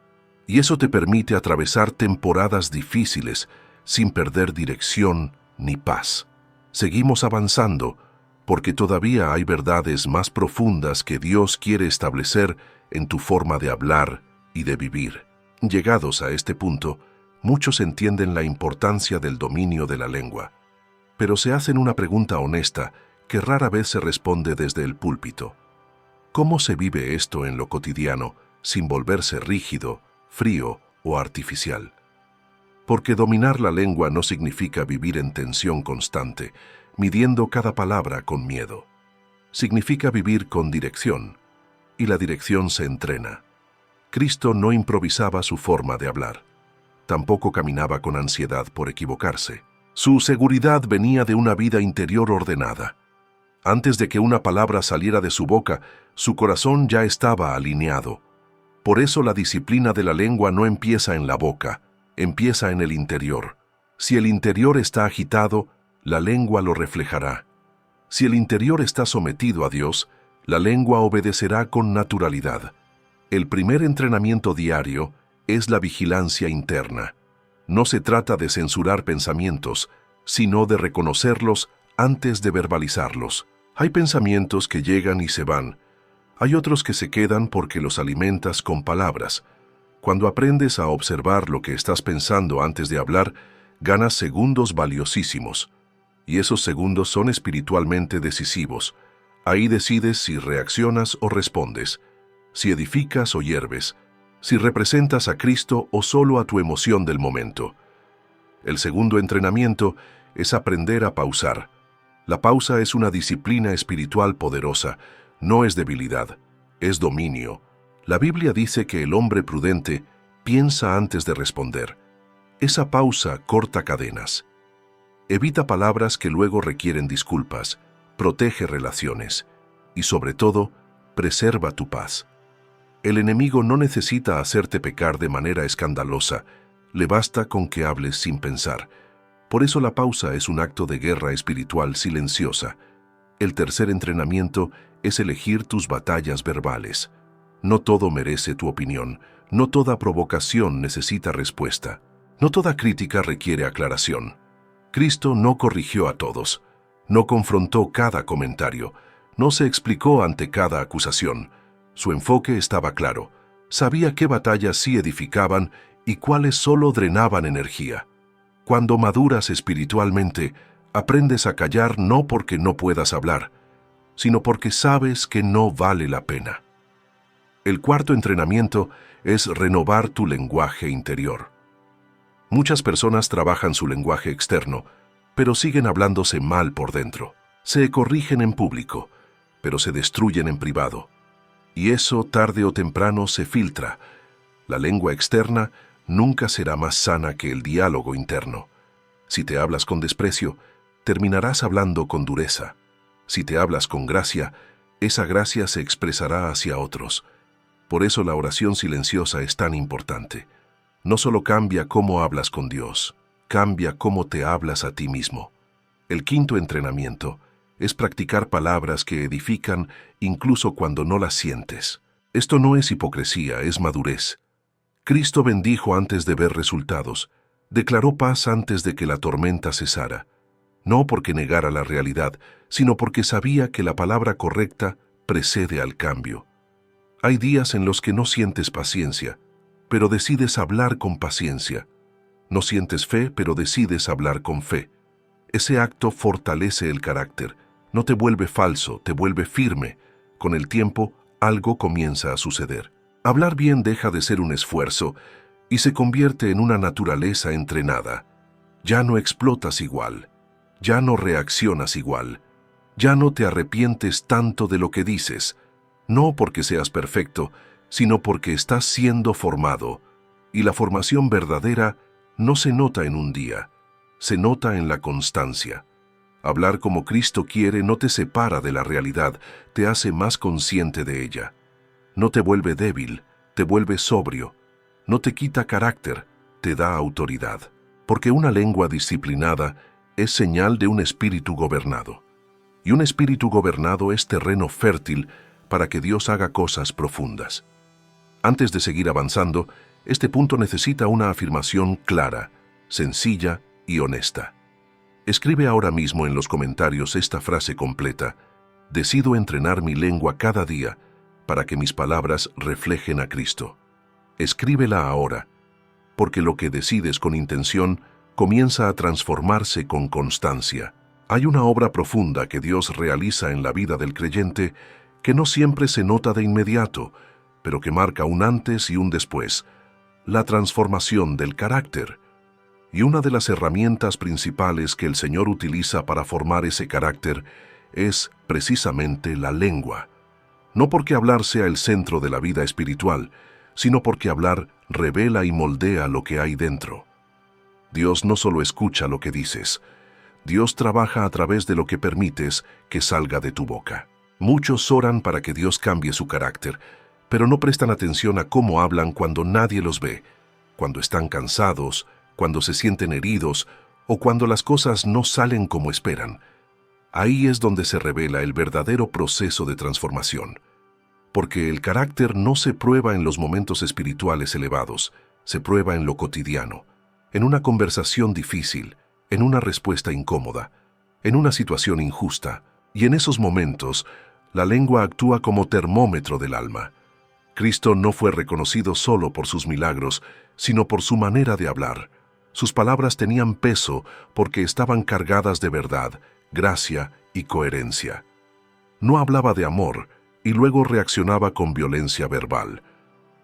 [SPEAKER 1] Y eso te permite atravesar temporadas difíciles sin perder dirección ni paz. Seguimos avanzando porque todavía hay verdades más profundas que Dios quiere establecer en tu forma de hablar y de vivir. Llegados a este punto, muchos entienden la importancia del dominio de la lengua, pero se hacen una pregunta honesta que rara vez se responde desde el púlpito. ¿Cómo se vive esto en lo cotidiano sin volverse rígido, frío o artificial? Porque dominar la lengua no significa vivir en tensión constante, midiendo cada palabra con miedo. Significa vivir con dirección, y la dirección se entrena. Cristo no improvisaba su forma de hablar. Tampoco caminaba con ansiedad por equivocarse. Su seguridad venía de una vida interior ordenada. Antes de que una palabra saliera de su boca, su corazón ya estaba alineado. Por eso la disciplina de la lengua no empieza en la boca, empieza en el interior. Si el interior está agitado, la lengua lo reflejará. Si el interior está sometido a Dios, la lengua obedecerá con naturalidad. El primer entrenamiento diario es la vigilancia interna. No se trata de censurar pensamientos, sino de reconocerlos antes de verbalizarlos. Hay pensamientos que llegan y se van. Hay otros que se quedan porque los alimentas con palabras. Cuando aprendes a observar lo que estás pensando antes de hablar, ganas segundos valiosísimos. Y esos segundos son espiritualmente decisivos. Ahí decides si reaccionas o respondes, si edificas o hierves, si representas a Cristo o solo a tu emoción del momento. El segundo entrenamiento es aprender a pausar. La pausa es una disciplina espiritual poderosa, no es debilidad, es dominio. La Biblia dice que el hombre prudente piensa antes de responder. Esa pausa corta cadenas. Evita palabras que luego requieren disculpas, protege relaciones y, sobre todo, preserva tu paz. El enemigo no necesita hacerte pecar de manera escandalosa, le basta con que hables sin pensar. Por eso la pausa es un acto de guerra espiritual silenciosa. El tercer entrenamiento es elegir tus batallas verbales. No todo merece tu opinión, no toda provocación necesita respuesta, no toda crítica requiere aclaración. Cristo no corrigió a todos, no confrontó cada comentario, no se explicó ante cada acusación. Su enfoque estaba claro, sabía qué batallas sí edificaban y cuáles solo drenaban energía. Cuando maduras espiritualmente, aprendes a callar no porque no puedas hablar, sino porque sabes que no vale la pena. El cuarto entrenamiento es renovar tu lenguaje interior. Muchas personas trabajan su lenguaje externo, pero siguen hablándose mal por dentro. Se corrigen en público, pero se destruyen en privado. Y eso tarde o temprano se filtra. La lengua externa nunca será más sana que el diálogo interno. Si te hablas con desprecio, terminarás hablando con dureza. Si te hablas con gracia, esa gracia se expresará hacia otros. Por eso la oración silenciosa es tan importante. No solo cambia cómo hablas con Dios, cambia cómo te hablas a ti mismo. El quinto entrenamiento es practicar palabras que edifican incluso cuando no las sientes. Esto no es hipocresía, es madurez. Cristo bendijo antes de ver resultados, declaró paz antes de que la tormenta cesara, no porque negara la realidad, sino porque sabía que la palabra correcta precede al cambio. Hay días en los que no sientes paciencia, pero decides hablar con paciencia. No sientes fe, pero decides hablar con fe. Ese acto fortalece el carácter, no te vuelve falso, te vuelve firme. Con el tiempo, algo comienza a suceder. Hablar bien deja de ser un esfuerzo y se convierte en una naturaleza entrenada. Ya no explotas igual, ya no reaccionas igual, ya no te arrepientes tanto de lo que dices, no porque seas perfecto, sino porque estás siendo formado, y la formación verdadera no se nota en un día, se nota en la constancia. Hablar como Cristo quiere no te separa de la realidad, te hace más consciente de ella. No te vuelve débil, te vuelve sobrio. No te quita carácter, te da autoridad. Porque una lengua disciplinada es señal de un espíritu gobernado. Y un espíritu gobernado es terreno fértil para que Dios haga cosas profundas. Antes de seguir avanzando, este punto necesita una afirmación clara, sencilla y honesta. Escribe ahora mismo en los comentarios esta frase completa: decido entrenar mi lengua cada día para que mis palabras reflejen a Cristo. Escríbela ahora, porque lo que decides con intención comienza a transformarse con constancia. Hay una obra profunda que Dios realiza en la vida del creyente que no siempre se nota de inmediato, pero que marca un antes y un después: la transformación del carácter. Y una de las herramientas principales que el Señor utiliza para formar ese carácter es precisamente la lengua. No porque hablar sea el centro de la vida espiritual, sino porque hablar revela y moldea lo que hay dentro. Dios no solo escucha lo que dices, Dios trabaja a través de lo que permites que salga de tu boca. Muchos oran para que Dios cambie su carácter, pero no prestan atención a cómo hablan cuando nadie los ve, cuando están cansados, cuando se sienten heridos o cuando las cosas no salen como esperan. Ahí es donde se revela el verdadero proceso de transformación. Porque el carácter no se prueba en los momentos espirituales elevados, se prueba en lo cotidiano, en una conversación difícil, en una respuesta incómoda, en una situación injusta. Y en esos momentos, la lengua actúa como termómetro del alma. Cristo no fue reconocido solo por sus milagros, sino por su manera de hablar. Sus palabras tenían peso porque estaban cargadas de verdad, gracia y coherencia. No hablaba de amor y luego reaccionaba con violencia verbal.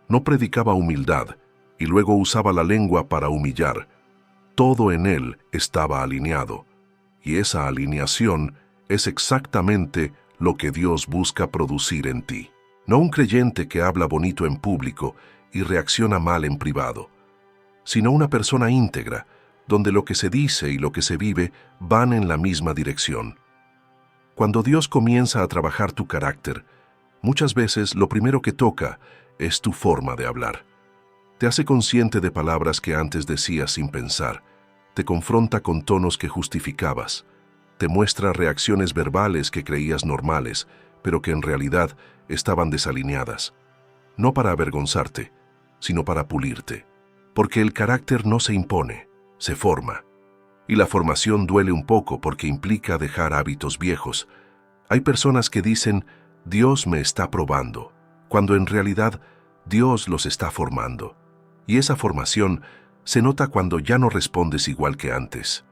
[SPEAKER 1] No predicaba humildad y luego usaba la lengua para humillar. Todo en él estaba alineado. Y esa alineación es exactamente lo que Dios busca producir en ti. No un creyente que habla bonito en público y reacciona mal en privado, sino una persona íntegra, donde lo que se dice y lo que se vive van en la misma dirección. Cuando Dios comienza a trabajar tu carácter, muchas veces lo primero que toca es tu forma de hablar. Te hace consciente de palabras que antes decías sin pensar, te confronta con tonos que justificabas, te muestra reacciones verbales que creías normales, pero que en realidad estaban desalineadas. No para avergonzarte, sino para pulirte. Porque el carácter no se impone, se forma. Y la formación duele un poco porque implica dejar hábitos viejos. Hay personas que dicen, Dios me está probando, cuando en realidad Dios los está formando. Y esa formación se nota cuando ya no respondes igual que antes,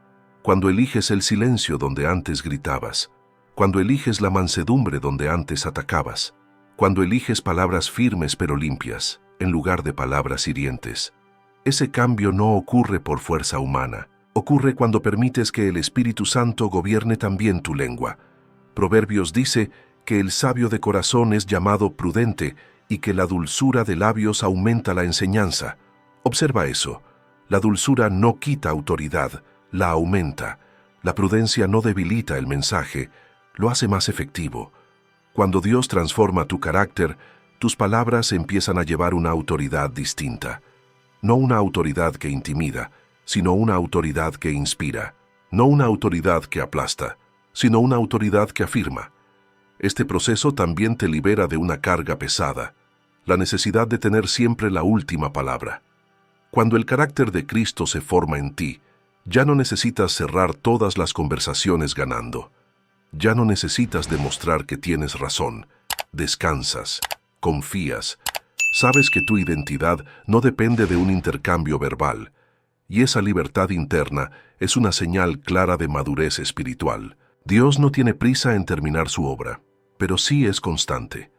[SPEAKER 1] cuando eliges el silencio donde antes gritabas, cuando eliges la mansedumbre donde antes atacabas, cuando eliges palabras firmes pero limpias, en lugar de palabras hirientes. Ese cambio no ocurre por fuerza humana, ocurre cuando permites que el Espíritu Santo gobierne también tu lengua. Proverbios dice que el sabio de corazón es llamado prudente y que la dulzura de labios aumenta la enseñanza. Observa eso. La dulzura no quita autoridad, la aumenta. La prudencia no debilita el mensaje, lo hace más efectivo. Cuando Dios transforma tu carácter, tus palabras empiezan a llevar una autoridad distinta. No una autoridad que intimida, sino una autoridad que inspira. No una autoridad que aplasta, sino una autoridad que afirma. Este proceso también te libera de una carga pesada, la necesidad de tener siempre la última palabra. Cuando el carácter de Cristo se forma en ti, ya no necesitas cerrar todas las conversaciones ganando. Ya no necesitas demostrar que tienes razón. Descansas, confías, sabes que tu identidad no depende de un intercambio verbal, y esa libertad interna es una señal clara de madurez espiritual. Dios no tiene prisa en terminar su obra, pero sí es constante.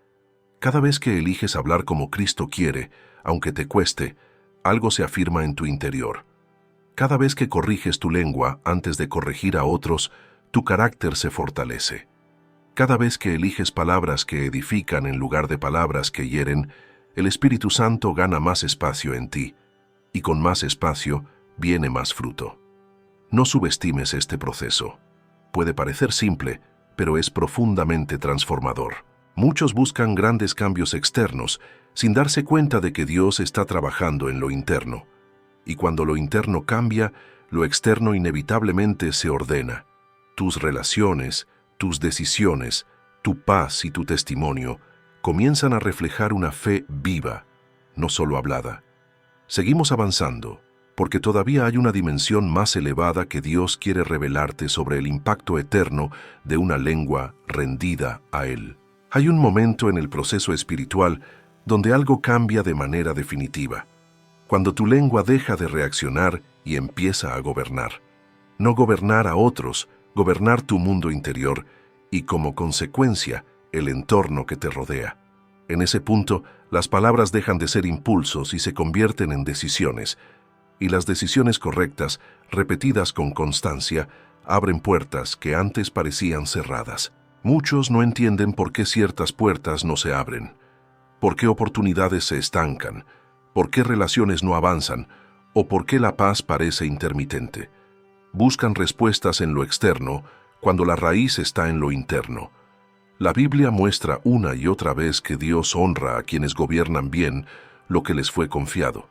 [SPEAKER 1] Cada vez que eliges hablar como Cristo quiere, aunque te cueste, algo se afirma en tu interior. Cada vez que corriges tu lengua antes de corregir a otros, tu carácter se fortalece. Cada vez que eliges palabras que edifican en lugar de palabras que hieren, el Espíritu Santo gana más espacio en ti, y con más espacio viene más fruto. No subestimes este proceso. Puede parecer simple, pero es profundamente transformador. Muchos buscan grandes cambios externos, sin darse cuenta de que Dios está trabajando en lo interno. Y cuando lo interno cambia, lo externo inevitablemente se ordena. Tus relaciones, tus decisiones, tu paz y tu testimonio comienzan a reflejar una fe viva, no solo hablada. Seguimos avanzando, porque todavía hay una dimensión más elevada que Dios quiere revelarte sobre el impacto eterno de una lengua rendida a Él. Hay un momento en el proceso espiritual donde algo cambia de manera definitiva, cuando tu lengua deja de reaccionar y empieza a gobernar. No gobernar a otros, gobernar tu mundo interior y, como consecuencia, el entorno que te rodea. En ese punto, las palabras dejan de ser impulsos y se convierten en decisiones, y las decisiones correctas, repetidas con constancia, abren puertas que antes parecían cerradas. Muchos no entienden por qué ciertas puertas no se abren, por qué oportunidades se estancan, por qué relaciones no avanzan o por qué la paz parece intermitente. Buscan respuestas en lo externo cuando la raíz está en lo interno. La Biblia muestra una y otra vez que Dios honra a quienes gobiernan bien lo que les fue confiado,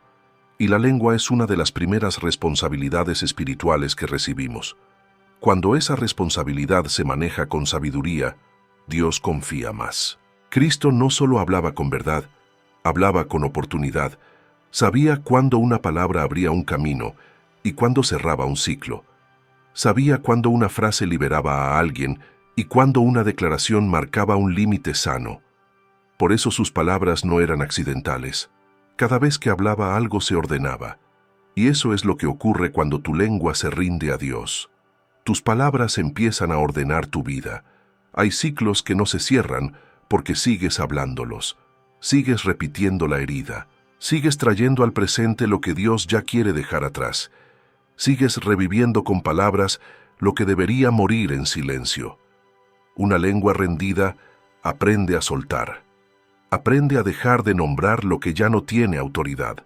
[SPEAKER 1] y la lengua es una de las primeras responsabilidades espirituales que recibimos. Cuando esa responsabilidad se maneja con sabiduría, Dios confía más. Cristo no solo hablaba con verdad, hablaba con oportunidad. Sabía cuándo una palabra abría un camino y cuándo cerraba un ciclo. Sabía cuándo una frase liberaba a alguien y cuándo una declaración marcaba un límite sano. Por eso sus palabras no eran accidentales. Cada vez que hablaba algo se ordenaba. Y eso es lo que ocurre cuando tu lengua se rinde a Dios. Tus palabras empiezan a ordenar tu vida. Hay ciclos que no se cierran porque sigues hablándolos. Sigues repitiendo la herida. Sigues trayendo al presente lo que Dios ya quiere dejar atrás. Sigues reviviendo con palabras lo que debería morir en silencio. Una lengua rendida aprende a soltar. Aprende a dejar de nombrar lo que ya no tiene autoridad.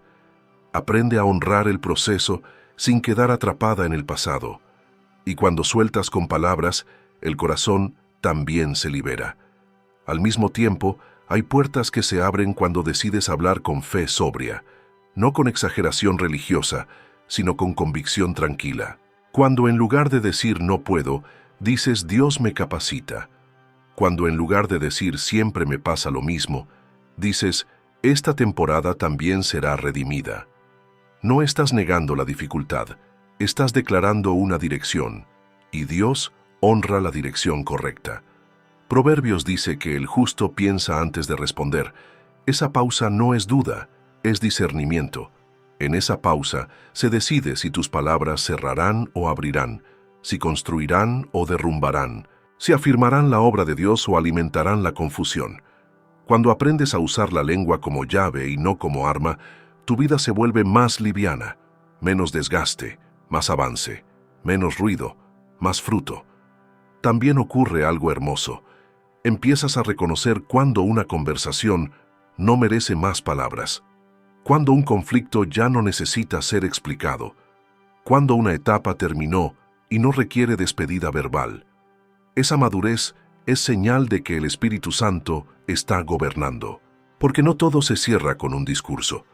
[SPEAKER 1] Aprende a honrar el proceso sin quedar atrapada en el pasado. Y cuando sueltas con palabras, el corazón también se libera. Al mismo tiempo, hay puertas que se abren cuando decides hablar con fe sobria, no con exageración religiosa, sino con convicción tranquila. Cuando en lugar de decir no puedo, dices Dios me capacita. Cuando en lugar de decir siempre me pasa lo mismo, dices esta temporada también será redimida. No estás negando la dificultad, estás declarando una dirección, y Dios honra la dirección correcta. Proverbios dice que el justo piensa antes de responder. Esa pausa no es duda, es discernimiento. En esa pausa se decide si tus palabras cerrarán o abrirán, si construirán o derrumbarán, si afirmarán la obra de Dios o alimentarán la confusión. Cuando aprendes a usar la lengua como llave y no como arma, tu vida se vuelve más liviana, menos desgaste, más avance, menos ruido, más fruto. También ocurre algo hermoso. Empiezas a reconocer cuando una conversación no merece más palabras, cuando un conflicto ya no necesita ser explicado, cuando una etapa terminó y no requiere despedida verbal. Esa madurez es señal de que el Espíritu Santo está gobernando, porque no todo se cierra con un discurso.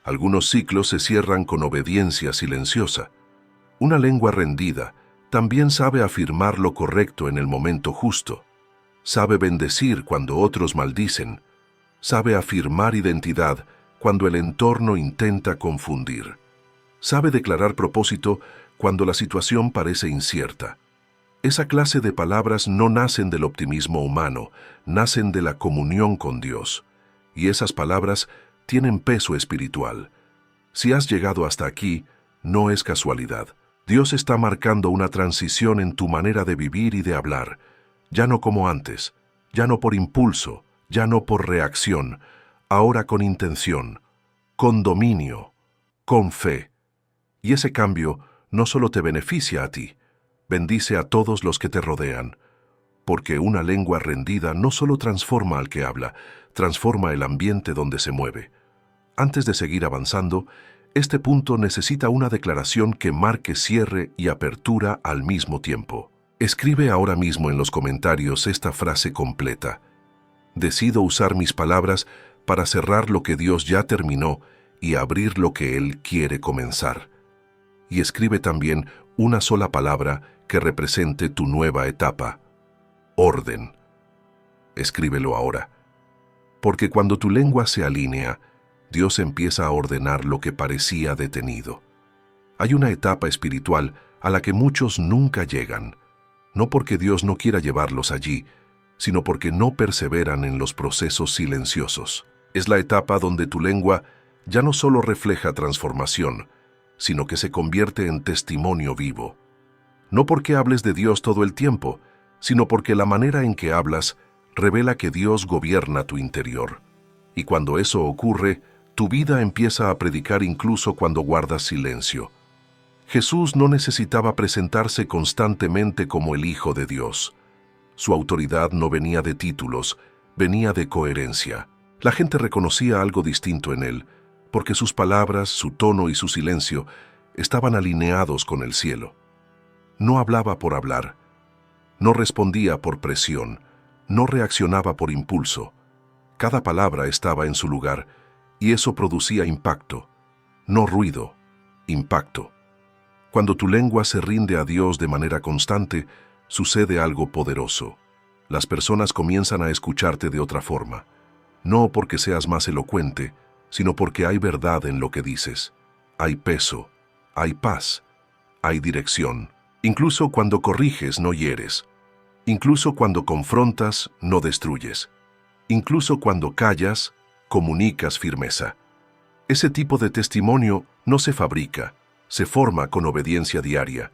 [SPEAKER 1] Algunos ciclos se cierran con obediencia silenciosa. Una lengua rendida también sabe afirmar lo correcto en el momento justo. Sabe bendecir cuando otros maldicen. Sabe afirmar identidad cuando el entorno intenta confundir. Sabe declarar propósito cuando la situación parece incierta. Esa clase de palabras no nacen del optimismo humano, nacen de la comunión con Dios. Y esas palabras tienen peso espiritual. Si has llegado hasta aquí, no es casualidad. Dios está marcando una transición en tu manera de vivir y de hablar. Ya no como antes, ya no por impulso, ya no por reacción, ahora con intención, con dominio, con fe. Y ese cambio no solo te beneficia a ti, bendice a todos los que te rodean, porque una lengua rendida no solo transforma al que habla, transforma el ambiente donde se mueve. Antes de seguir avanzando, este punto necesita una declaración que marque cierre y apertura al mismo tiempo. Escribe ahora mismo en los comentarios esta frase completa. Decido usar mis palabras para cerrar lo que Dios ya terminó y abrir lo que Él quiere comenzar. Y escribe también una sola palabra que represente tu nueva etapa. Orden. Escríbelo ahora. Porque cuando tu lengua se alinea, Dios empieza a ordenar lo que parecía detenido. Hay una etapa espiritual a la que muchos nunca llegan, no porque Dios no quiera llevarlos allí, sino porque no perseveran en los procesos silenciosos. Es la etapa donde tu lengua ya no solo refleja transformación, sino que se convierte en testimonio vivo. No porque hables de Dios todo el tiempo, sino porque la manera en que hablas revela que Dios gobierna tu interior. Y cuando eso ocurre, tu vida empieza a predicar incluso cuando guardas silencio. Jesús no necesitaba presentarse constantemente como el Hijo de Dios. Su autoridad no venía de títulos, venía de coherencia. La gente reconocía algo distinto en él, porque sus palabras, su tono y su silencio estaban alineados con el cielo. No hablaba por hablar, no respondía por presión, no reaccionaba por impulso. Cada palabra estaba en su lugar, y eso producía impacto, no ruido, impacto. Cuando tu lengua se rinde a Dios de manera constante, sucede algo poderoso. Las personas comienzan a escucharte de otra forma, no porque seas más elocuente, sino porque hay verdad en lo que dices. Hay peso, hay paz, hay dirección. Incluso cuando corriges, no hieres. Incluso cuando confrontas, no destruyes. Incluso cuando callas, comunicas firmeza. Ese tipo de testimonio no se fabrica, se forma con obediencia diaria.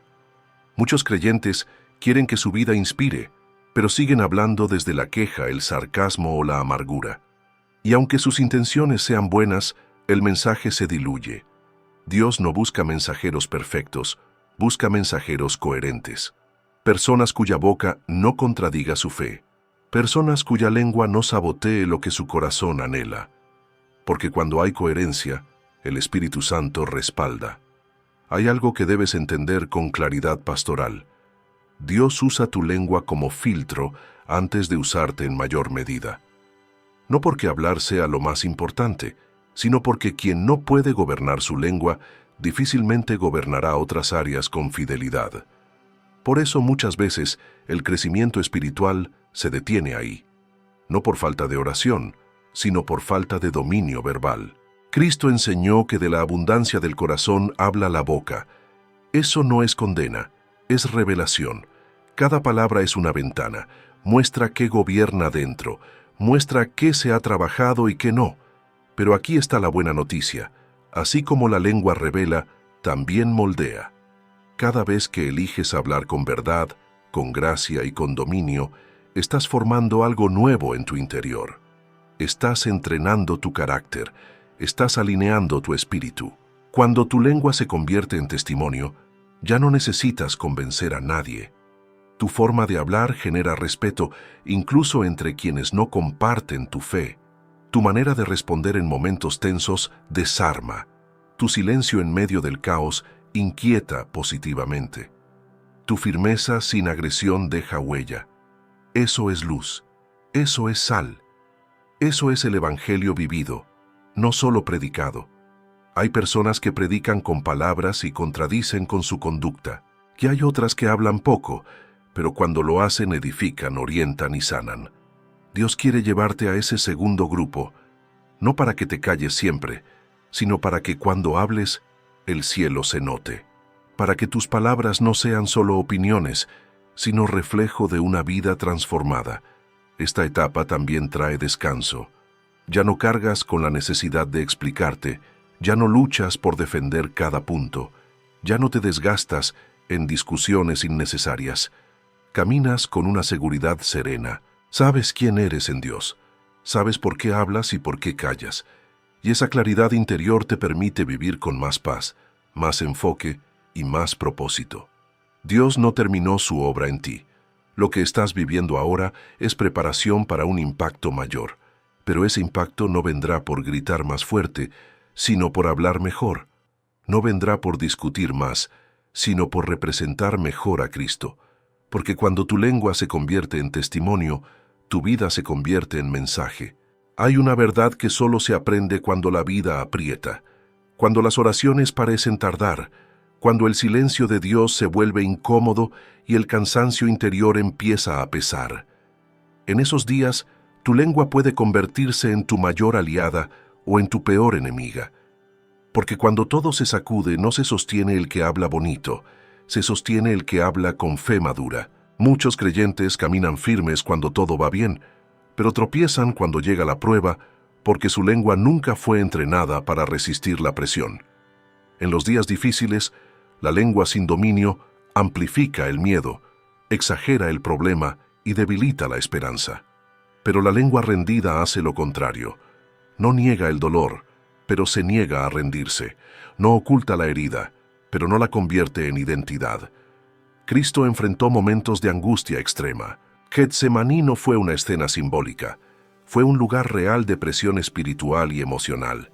[SPEAKER 1] Muchos creyentes quieren que su vida inspire, pero siguen hablando desde la queja, el sarcasmo o la amargura. Y aunque sus intenciones sean buenas, el mensaje se diluye. Dios no busca mensajeros perfectos, busca mensajeros coherentes. personas cuya boca no contradiga su fe, personas cuya lengua no sabotee lo que su corazón anhela, porque cuando hay coherencia, el Espíritu Santo respalda. Hay algo que debes entender con claridad pastoral. Dios usa tu lengua como filtro antes de usarte en mayor medida. No porque hablar sea lo más importante, sino porque quien no puede gobernar su lengua, difícilmente gobernará otras áreas con fidelidad. Por eso muchas veces el crecimiento espiritual se detiene ahí, no por falta de oración, sino por falta de dominio verbal. Cristo enseñó que de la abundancia del corazón habla la boca. Eso no es condena, es revelación. Cada palabra es una ventana, muestra qué gobierna dentro, muestra qué se ha trabajado y qué no. Pero aquí está la buena noticia. Así como la lengua revela, también moldea. Cada vez que eliges hablar con verdad, con gracia y con dominio, estás formando algo nuevo en tu interior. Estás entrenando tu carácter, estás alineando tu espíritu. Cuando tu lengua se convierte en testimonio, ya no necesitas convencer a nadie. Tu forma de hablar genera respeto, incluso entre quienes no comparten tu fe. Tu manera de responder en momentos tensos desarma. Tu silencio en medio del caos inquieta positivamente. Tu firmeza sin agresión deja huella. Eso es luz. Eso es sal. Eso es el Evangelio vivido, no solo predicado. Hay personas que predican con palabras y contradicen con su conducta, y hay otras que hablan poco, pero cuando lo hacen edifican, orientan y sanan. Dios quiere llevarte a ese segundo grupo, no para que te calles siempre, sino para que cuando hables, el cielo se note, para que tus palabras no sean solo opiniones, sino reflejo de una vida transformada. Esta etapa también trae descanso. Ya no cargas con la necesidad de explicarte, ya no luchas por defender cada punto, ya no te desgastas en discusiones innecesarias. Caminas con una seguridad serena. Sabes quién eres en Dios, sabes por qué hablas y por qué callas, y esa claridad interior te permite vivir con más paz, más enfoque y más propósito. Dios no terminó su obra en ti. Lo que estás viviendo ahora es preparación para un impacto mayor, pero ese impacto no vendrá por gritar más fuerte, sino por hablar mejor. No vendrá por discutir más, sino por representar mejor a Cristo. Porque cuando tu lengua se convierte en testimonio, tu vida se convierte en mensaje. Hay una verdad que solo se aprende cuando la vida aprieta, cuando las oraciones parecen tardar, cuando el silencio de Dios se vuelve incómodo y el cansancio interior empieza a pesar. En esos días, tu lengua puede convertirse en tu mayor aliada o en tu peor enemiga. Porque cuando todo se sacude, no se sostiene el que habla bonito, se sostiene el que habla con fe madura. Muchos creyentes caminan firmes cuando todo va bien, pero tropiezan cuando llega la prueba porque su lengua nunca fue entrenada para resistir la presión. En los días difíciles, la lengua sin dominio amplifica el miedo, exagera el problema y debilita la esperanza. Pero la lengua rendida hace lo contrario. No niega el dolor, pero se niega a rendirse. No oculta la herida, pero no la convierte en identidad. Cristo enfrentó momentos de angustia extrema. Getsemaní no fue una escena simbólica, fue un lugar real de presión espiritual y emocional.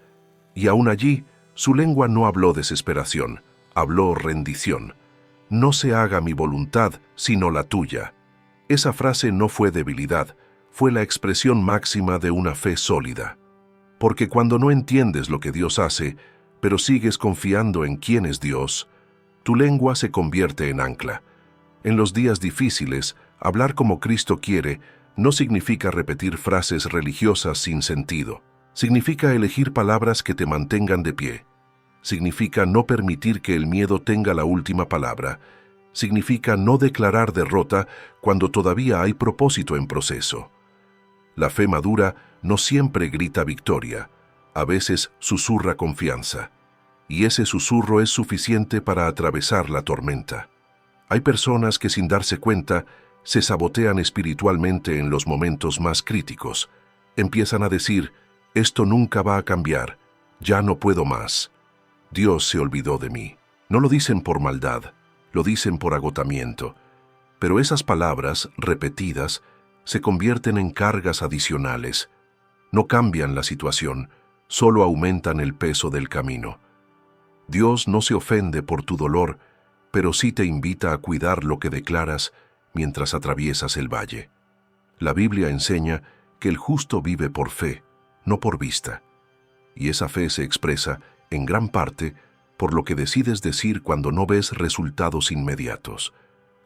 [SPEAKER 1] Y aún allí, su lengua no habló desesperación, habló rendición. No se haga mi voluntad, sino la tuya. Esa frase no fue debilidad, fue la expresión máxima de una fe sólida. Porque cuando no entiendes lo que Dios hace, pero sigues confiando en quién es Dios, tu lengua se convierte en ancla. En los días difíciles, hablar como Cristo quiere no significa repetir frases religiosas sin sentido. Significa elegir palabras que te mantengan de pie. Significa no permitir que el miedo tenga la última palabra. Significa no declarar derrota cuando todavía hay propósito en proceso. La fe madura no siempre grita victoria, a veces susurra confianza. Y ese susurro es suficiente para atravesar la tormenta. Hay personas que sin darse cuenta se sabotean espiritualmente en los momentos más críticos. Empiezan a decir, esto nunca va a cambiar, ya no puedo más. Dios se olvidó de mí. No lo dicen por maldad, lo dicen por agotamiento. Pero esas palabras, repetidas, se convierten en cargas adicionales. No cambian la situación, solo aumentan el peso del camino. Dios no se ofende por tu dolor, pero sí te invita a cuidar lo que declaras mientras atraviesas el valle. La Biblia enseña que el justo vive por fe, no por vista. Y esa fe se expresa, en gran parte, por lo que decides decir cuando no ves resultados inmediatos.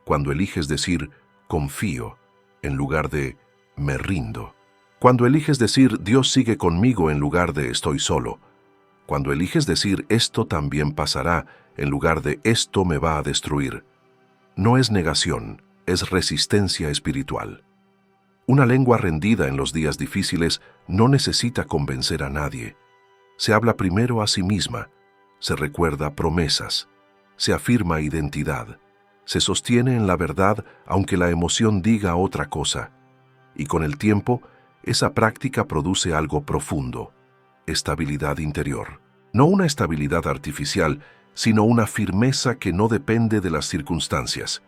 [SPEAKER 1] Cuando eliges decir confío en lugar de me rindo. Cuando eliges decir Dios sigue conmigo en lugar de estoy solo. Cuando eliges decir esto también pasará en lugar de esto me va a destruir. No es negación, es resistencia espiritual. Una lengua rendida en los días difíciles no necesita convencer a nadie. Se habla primero a sí misma, se recuerda promesas, se afirma identidad, se sostiene en la verdad aunque la emoción diga otra cosa. Y con el tiempo, esa práctica produce algo profundo, estabilidad interior. No una estabilidad artificial, sino una firmeza que no depende de las circunstancias.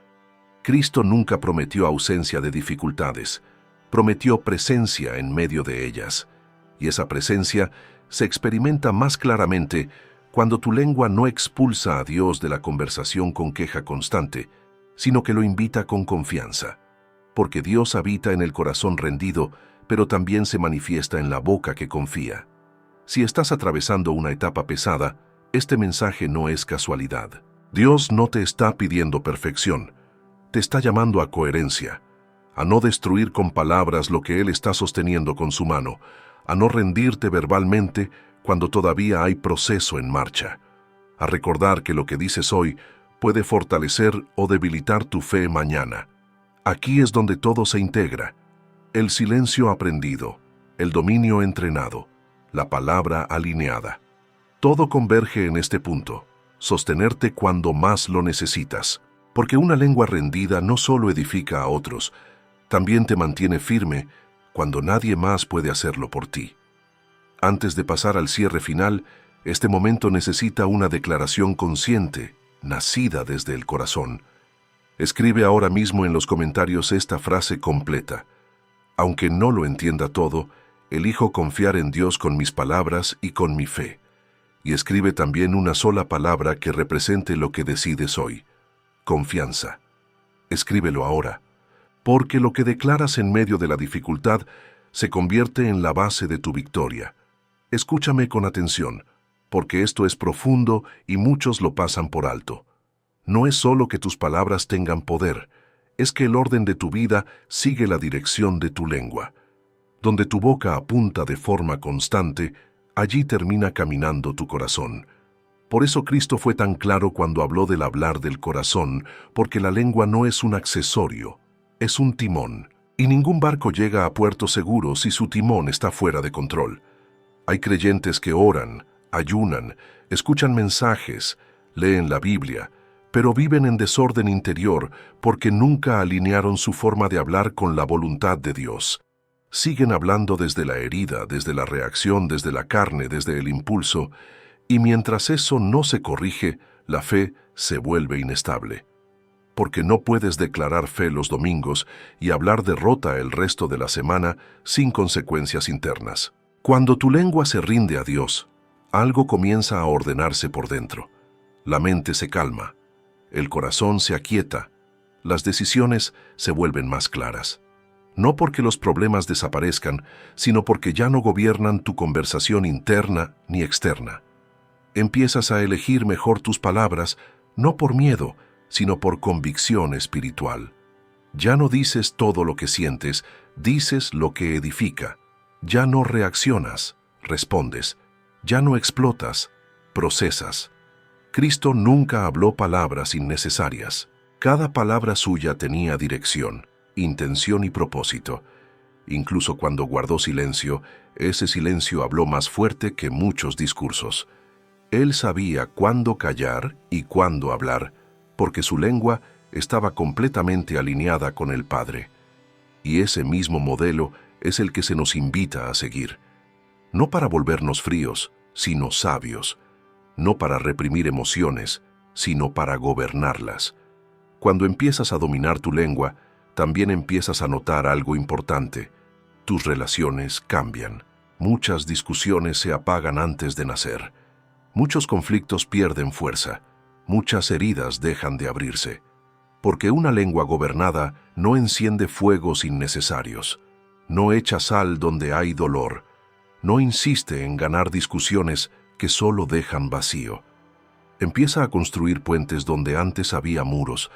[SPEAKER 1] Cristo nunca prometió ausencia de dificultades, prometió presencia en medio de ellas. Y esa presencia se experimenta más claramente cuando tu lengua no expulsa a Dios de la conversación con queja constante, sino que lo invita con confianza. Porque Dios habita en el corazón rendido, pero también se manifiesta en la boca que confía. Si estás atravesando una etapa pesada, este mensaje no es casualidad. Dios no te está pidiendo perfección, te está llamando a coherencia, a no destruir con palabras lo que Él está sosteniendo con su mano, a no rendirte verbalmente cuando todavía hay proceso en marcha, a recordar que lo que dices hoy puede fortalecer o debilitar tu fe mañana. Aquí es donde todo se integra: el silencio aprendido, el dominio entrenado, la palabra alineada. Todo converge en este punto: sostenerte cuando más lo necesitas. Porque una lengua rendida no solo edifica a otros, también te mantiene firme cuando nadie más puede hacerlo por ti. Antes de pasar al cierre final, este momento necesita una declaración consciente, nacida desde el corazón. Escribe ahora mismo en los comentarios esta frase completa: aunque no lo entienda todo, elijo confiar en Dios con mis palabras y con mi fe. Y escribe también una sola palabra que represente lo que decides hoy: confianza. Escríbelo ahora, porque lo que declaras en medio de la dificultad se convierte en la base de tu victoria. Escúchame con atención, porque esto es profundo y muchos lo pasan por alto. No es solo que tus palabras tengan poder, es que el orden de tu vida sigue la dirección de tu lengua. Donde tu boca apunta de forma constante, allí termina caminando tu corazón. Por eso Cristo fue tan claro cuando habló del hablar del corazón, porque la lengua no es un accesorio, es un timón. Y ningún barco llega a puerto seguro si su timón está fuera de control. Hay creyentes que oran, ayunan, escuchan mensajes, leen la Biblia, pero viven en desorden interior porque nunca alinearon su forma de hablar con la voluntad de Dios. Siguen hablando desde la herida, desde la reacción, desde la carne, desde el impulso, y mientras eso no se corrige, la fe se vuelve inestable. Porque no puedes declarar fe los domingos y hablar derrota el resto de la semana sin consecuencias internas. Cuando tu lengua se rinde a Dios, algo comienza a ordenarse por dentro. La mente se calma, el corazón se aquieta, las decisiones se vuelven más claras. No porque los problemas desaparezcan, sino porque ya no gobiernan tu conversación interna ni externa. Empiezas a elegir mejor tus palabras, no por miedo, sino por convicción espiritual. Ya no dices todo lo que sientes, dices lo que edifica. Ya no reaccionas, respondes. Ya no explotas, procesas. Cristo nunca habló palabras innecesarias. Cada palabra suya tenía dirección, intención y propósito. Incluso cuando guardó silencio, ese silencio habló más fuerte que muchos discursos. Él sabía cuándo callar y cuándo hablar, porque su lengua estaba completamente alineada con el Padre. Y ese mismo modelo es el que se nos invita a seguir. No para volvernos fríos, sino sabios. No para reprimir emociones, sino para gobernarlas. Cuando empiezas a dominar tu lengua, también empiezas a notar algo importante. Tus relaciones cambian. Muchas discusiones se apagan antes de nacer. Muchos conflictos pierden fuerza. Muchas heridas dejan de abrirse. Porque una lengua gobernada no enciende fuegos innecesarios. No echa sal donde hay dolor. No insiste en ganar discusiones que solo dejan vacío. Empieza a construir puentes donde antes había muros.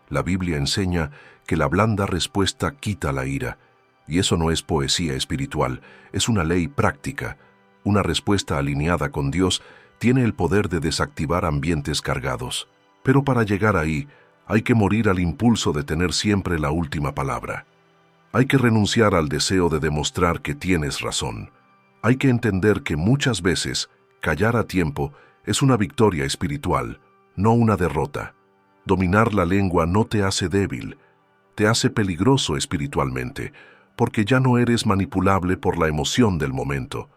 [SPEAKER 1] La Biblia enseña que la blanda respuesta quita la ira. Y eso no es poesía espiritual, es una ley práctica. Una respuesta alineada con Dios tiene el poder de desactivar ambientes cargados. Pero para llegar ahí, hay que morir al impulso de tener siempre la última palabra. Hay que renunciar al deseo de demostrar que tienes razón. Hay que entender que muchas veces callar a tiempo es una victoria espiritual, no una derrota. Dominar la lengua no te hace débil, te hace peligroso espiritualmente, porque ya no eres manipulable por la emoción del momento.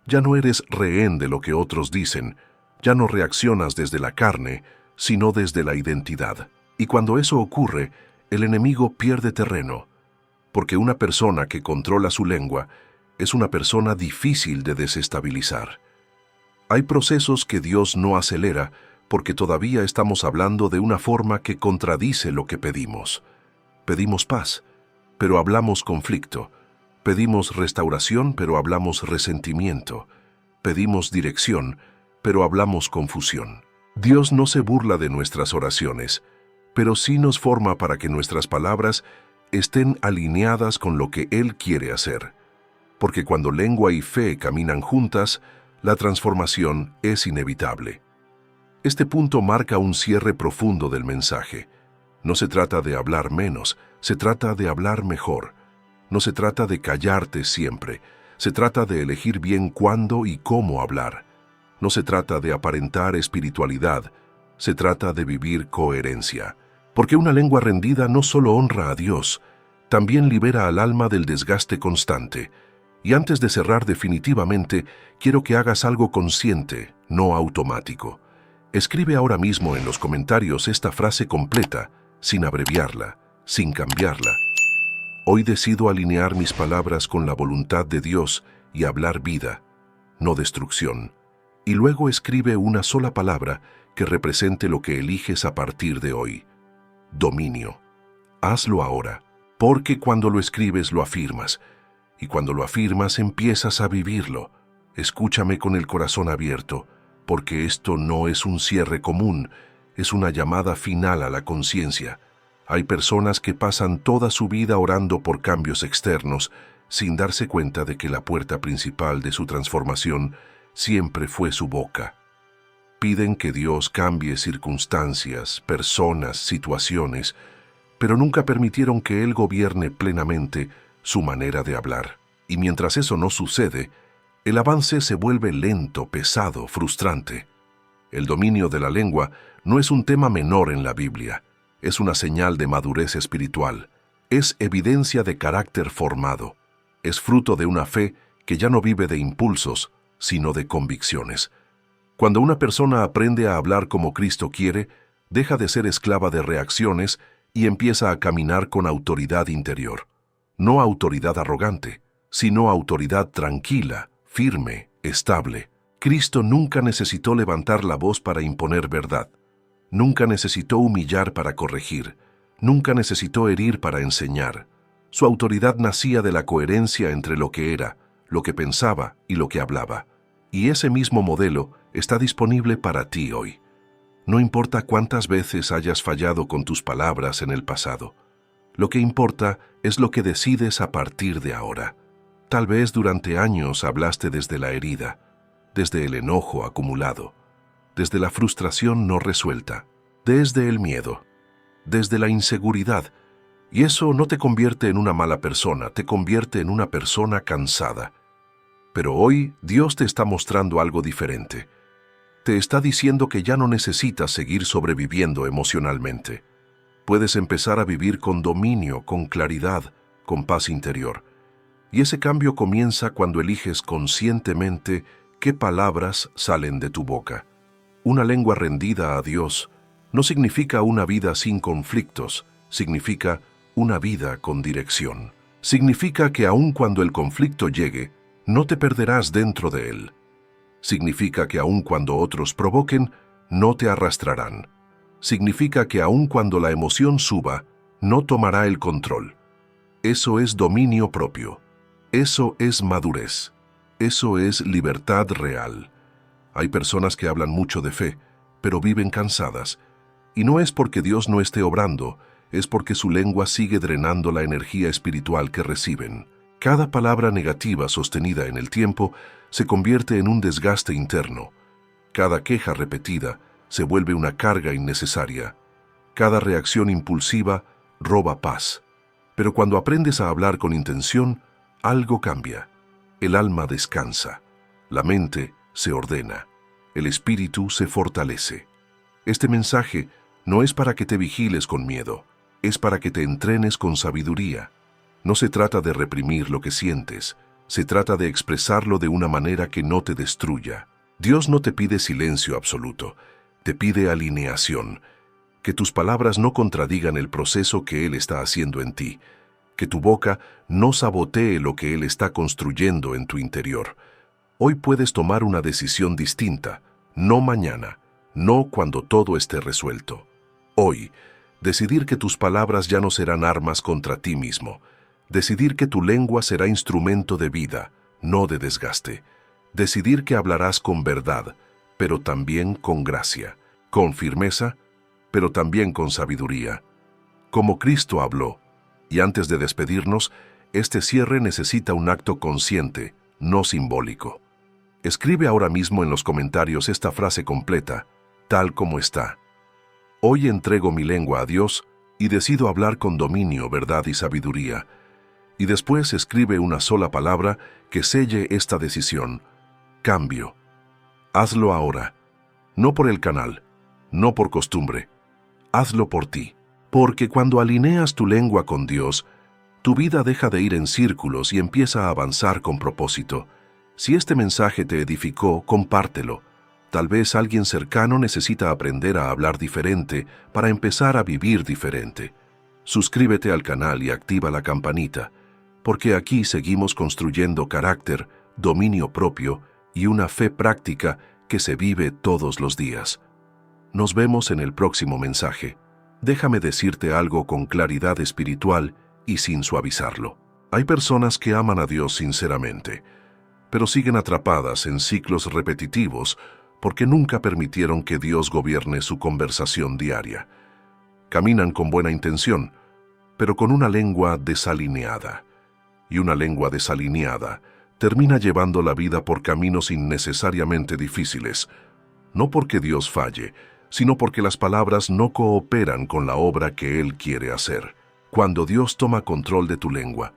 [SPEAKER 1] Ya no eres rehén de lo que otros dicen, ya no reaccionas desde la carne, sino desde la identidad. Y cuando eso ocurre, el enemigo pierde terreno, porque una persona que controla su lengua es una persona difícil de desestabilizar. Hay procesos que Dios no acelera porque todavía estamos hablando de una forma que contradice lo que pedimos. Pedimos paz, pero hablamos conflicto. Pedimos restauración, pero hablamos resentimiento. Pedimos dirección, pero hablamos confusión. Dios no se burla de nuestras oraciones, pero sí nos forma para que nuestras palabras estén alineadas con lo que Él quiere hacer. Porque cuando lengua y fe caminan juntas, la transformación es inevitable. Este punto marca un cierre profundo del mensaje. No se trata de hablar menos, se trata de hablar mejor. No se trata de callarte siempre, se trata de elegir bien cuándo y cómo hablar. No se trata de aparentar espiritualidad, se trata de vivir coherencia. Porque una lengua rendida no solo honra a Dios, también libera al alma del desgaste constante. Y antes de cerrar definitivamente, quiero que hagas algo consciente, no automático. Escribe ahora mismo en los comentarios esta frase completa, sin abreviarla, sin cambiarla. Hoy decido alinear mis palabras con la voluntad de Dios y hablar vida, no destrucción. Y luego escribe una sola palabra que represente lo que eliges a partir de hoy. Dominio. Hazlo ahora, porque cuando lo escribes lo afirmas, y cuando lo afirmas empiezas a vivirlo. Escúchame con el corazón abierto, porque esto no es un cierre común, es una llamada final a la conciencia. Hay personas que pasan toda su vida orando por cambios externos, sin darse cuenta de que la puerta principal de su transformación siempre fue su boca. Piden que Dios cambie circunstancias, personas, situaciones, pero nunca permitieron que Él gobierne plenamente su manera de hablar. Y mientras eso no sucede, el avance se vuelve lento, pesado, frustrante. El dominio de la lengua no es un tema menor en la Biblia, es una señal de madurez espiritual, es evidencia de carácter formado, es fruto de una fe que ya no vive de impulsos, sino de convicciones. Cuando una persona aprende a hablar como Cristo quiere, deja de ser esclava de reacciones y empieza a caminar con autoridad interior. No autoridad arrogante, sino autoridad tranquila, firme, estable. Cristo nunca necesitó levantar la voz para imponer verdad. Nunca necesitó humillar para corregir. Nunca necesitó herir para enseñar. Su autoridad nacía de la coherencia entre lo que era, lo que pensaba y lo que hablaba. Y ese mismo modelo está disponible para ti hoy. No importa cuántas veces hayas fallado con tus palabras en el pasado. Lo que importa es lo que decides a partir de ahora. Tal vez durante años hablaste desde la herida, desde el enojo acumulado, desde la frustración no resuelta, desde el miedo, desde la inseguridad. Y eso no te convierte en una mala persona, te convierte en una persona cansada. Pero hoy Dios te está mostrando algo diferente. Te está diciendo que ya no necesitas seguir sobreviviendo emocionalmente. Puedes empezar a vivir con dominio, con claridad, con paz interior. Y ese cambio comienza cuando eliges conscientemente qué palabras salen de tu boca. Una lengua rendida a Dios No significa una vida sin conflictos, significa una vida con dirección. Significa que aun cuando el conflicto llegue, no te perderás dentro de él. Significa que aun cuando otros provoquen, no te arrastrarán. Significa que aun cuando la emoción suba, no tomará el control. Eso es dominio propio. Eso es madurez. Eso es libertad real. Hay personas que hablan mucho de fe, pero viven cansadas. Y no es porque Dios no esté obrando, es porque su lengua sigue drenando la energía espiritual que reciben. Cada palabra negativa sostenida en el tiempo se convierte en un desgaste interno. Cada queja repetida se vuelve una carga innecesaria. Cada reacción impulsiva roba paz. Pero cuando aprendes a hablar con intención, algo cambia. El alma descansa. La mente se ordena. El espíritu se fortalece. Este mensaje no es para que te vigiles con miedo, es para que te entrenes con sabiduría. No se trata de reprimir lo que sientes, se trata de expresarlo de una manera que no te destruya. Dios no te pide silencio absoluto, te pide alineación, que tus palabras no contradigan el proceso que Él está haciendo en ti, que tu boca no sabotee lo que Él está construyendo en tu interior. Hoy puedes tomar una decisión distinta, no mañana, no cuando todo esté resuelto. Hoy, decidir que tus palabras ya no serán armas contra ti mismo. Decidir que tu lengua será instrumento de vida, no de desgaste. Decidir que hablarás con verdad, pero también con gracia. Con firmeza, pero también con sabiduría. Como Cristo habló. Y antes de despedirnos, este cierre necesita un acto consciente, no simbólico. Escribe ahora mismo en los comentarios esta frase completa, tal como está. Hoy entrego mi lengua a Dios y decido hablar con dominio, verdad y sabiduría. Y después escribe una sola palabra que selle esta decisión. Cambio. Hazlo ahora. No por el canal, no por costumbre. Hazlo por ti. Porque cuando alineas tu lengua con Dios, tu vida deja de ir en círculos y empieza a avanzar con propósito. Si este mensaje te edificó, compártelo. Tal vez alguien cercano necesita aprender a hablar diferente para empezar a vivir diferente. Suscríbete al canal y activa la campanita, porque aquí seguimos construyendo carácter, dominio propio y una fe práctica que se vive todos los días. Nos vemos en el próximo mensaje. Déjame decirte algo con claridad espiritual y sin suavizarlo. Hay personas que aman a Dios sinceramente, pero siguen atrapadas en ciclos repetitivos porque nunca permitieron que Dios gobierne su conversación diaria. Caminan con buena intención, pero con una lengua desalineada. Y una lengua desalineada termina llevando la vida por caminos innecesariamente difíciles, no porque Dios falle, sino porque las palabras no cooperan con la obra que Él quiere hacer. Cuando Dios toma control de tu lengua,